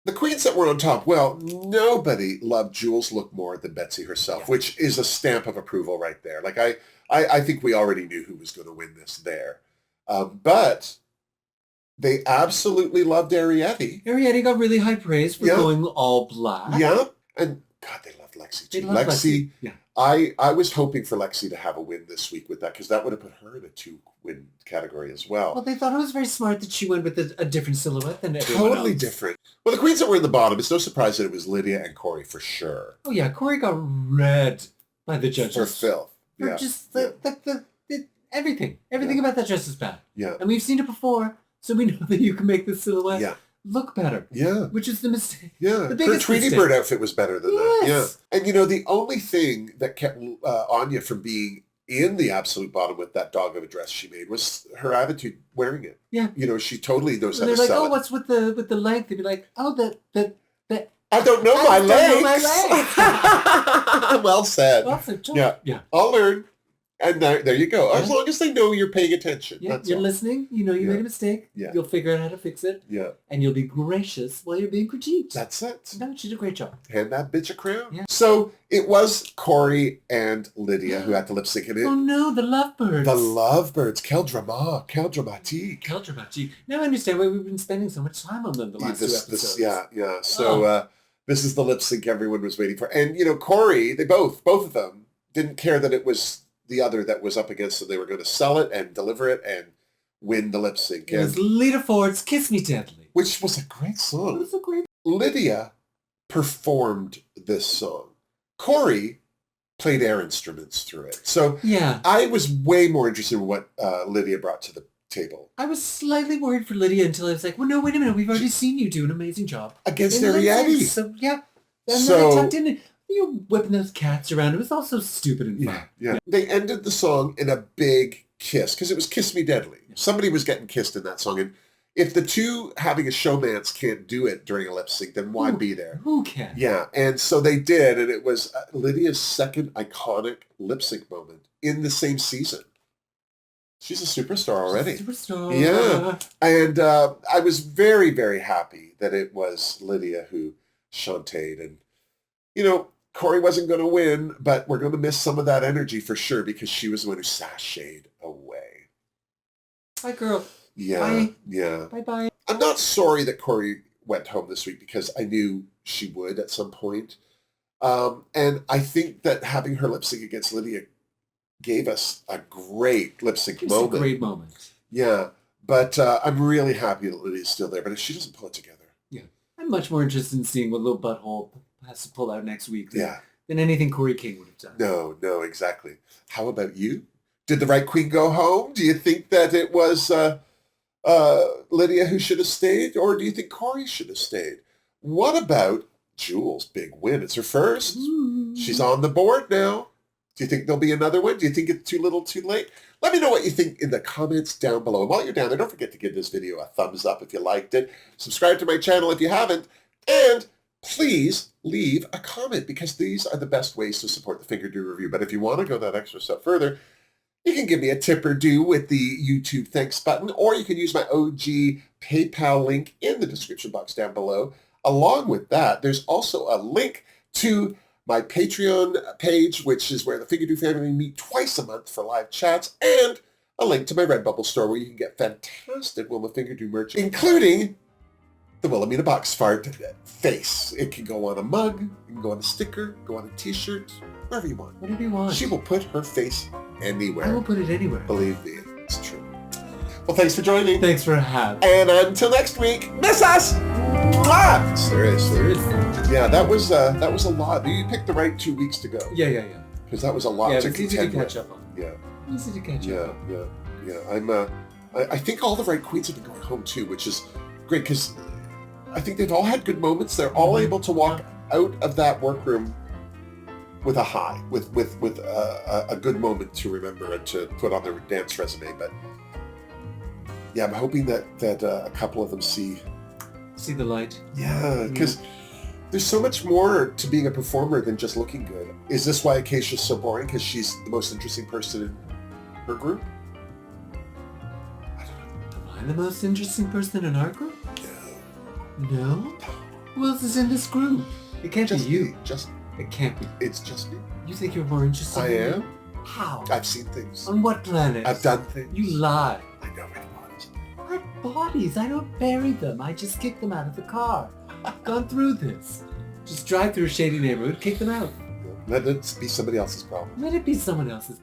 The queens that were on top, well, nobody loved Jules' look more than Betsy herself, which is a stamp of approval right there. Like, I think we already knew who was going to win this there. But they absolutely loved Arietti. Arietti got really high praise for going all black. Yeah. And God, they loved Lexi too. Lexi. Yeah. I was hoping for Lexi to have a win this week with that because that would have put her in a 2-win category as well. Well, they thought it was very smart that she went with a different silhouette than everyone Totally else. different. Well, the queens that were in the bottom, it's no surprise that it was Lydia and Corey for sure. Oh, yeah. Corey got read by the judges. For filth. For just everything. Everything about that dress is bad. Yeah. And we've seen it before, so we know that you can make the silhouette look better. Yeah. Which is the mistake. Yeah. The biggest Her Tweety mistake. Bird outfit was better than that. Yeah. Yes. And, you know, the only thing that kept Anya from being in the absolute bottom with that dog of a dress she made was her attitude wearing it. Yeah. You know, she totally knows how They're to like, sell oh, it. what's with the length? They'd be like, oh, the I don't know my legs. Well said. Well said. Yeah. I'll learn. And there you go. As long as they know you're paying attention. Yeah, that's you're all. listening. You know you made a mistake. Yeah. You'll figure out how to fix it. Yeah. And you'll be gracious while you're being critiqued. That's it. No, she did a great job. Hand that bitch a crown. Yeah. So it was Corey and Lydia who had to lip sync in it. Oh no, the lovebirds. The lovebirds. Quel drama. Quel dramatique. Quel dramatique. Now I understand why we've been spending so much time on them the last 2 episodes. Yeah. So this is the lip sync everyone was waiting for. And, you know, Corey, they both of them, didn't care that it was the other that was up against them. They were going to sell it and deliver it and win the lip sync. It was Lita Ford's Kiss Me Deadly. Which was a great song. It was a great... Lydia performed this song. Corey played air instruments through it. So yeah. I was way more interested in what Lydia brought to the table. I was slightly worried for Lydia until I was like, well, no, wait a minute. We've already seen you do an amazing job. Against Arietti. So, yeah. And then I tucked in... You're whipping those cats around. It was all so stupid and fun. Yeah. They ended the song in a big kiss because it was Kiss Me Deadly. Yeah. Somebody was getting kissed in that song. And if the two having a showmance can't do it during a lip sync, then why be there? Who can? Yeah. And so they did. And it was Lydia's second iconic lip sync moment in the same season. She's a superstar already. Superstar. Yeah. And I was very, very happy that it was Lydia who shantaed. And, you know, Corey wasn't going to win, but we're going to miss some of that energy for sure because she was the one who sashayed away. Bye, girl. Yeah. Bye. Yeah. Bye-bye. I'm not sorry that Corey went home this week because I knew she would at some point. And I think that having her lip sync against Lydia gave us a great lip sync moment. A great moment. Yeah. But I'm really happy that Lydia's still there. But if she doesn't pull it together. Yeah. I'm much more interested in seeing what little butthole has to pull out next week than anything Corey King would have done. No, exactly. How about you? Did the right queen go home? Do you think that it was Lydia who should have stayed? Or do you think Corey should have stayed? What about Jules' big win? It's her first. Ooh. She's on the board now. Do you think there'll be another one? Do you think it's too little too late? Let me know what you think in the comments down below. And while you're down there, don't forget to give this video a thumbs up if you liked it. Subscribe to my channel if you haven't. And please leave a comment because these are the best ways to support the Fingerdoo review. But if you want to go that extra step further, you can give me a tip or do with the YouTube thanks button, or you can use my OG PayPal link in the description box down below. Along with that, there's also a link to my Patreon page, which is where the Fingerdoo family meet twice a month for live chats, and a link to my Redbubble store where you can get fantastic Wilma Fingerdoo merch, including the Wilhelmina box fart face. It can go on a mug, it can go on a sticker, go on a t-shirt, wherever you want. Whatever you want. She will put her face anywhere. I will put it anywhere. Believe me, it's true. Well, thanks for joining. Thanks for having. And until next week, miss us! Mwah! Seriously. Yeah, that was a lot. You picked the right 2 weeks to go. Yeah. Because that was a lot to contend with. Easy to catch up on. Yeah. Easy to catch up on. Yeah. I think all the right queens have been going home too, which is great because I think they've all had good moments. They're all able to walk out of that workroom with a high, with a good moment to remember and to put on their dance resume. But yeah, I'm hoping that a couple of them see the light. Yeah, because there's so much more to being a performer than just looking good. Is this why Acacia's so boring? Because she's the most interesting person in her group? I don't know. Am I the most interesting person in our group? No. No? Who else is in this group? It can't Just be you. me. Just It can't be. It's just me. You think you're more interesting? I am. How? I've seen things. On what planet? I've done things. You lie. I know my bodies. What bodies? I don't bury them. I just kick them out of the car. I've gone through this. Just drive through a shady neighborhood, kick them out. Let it be somebody else's problem. Let it be someone else's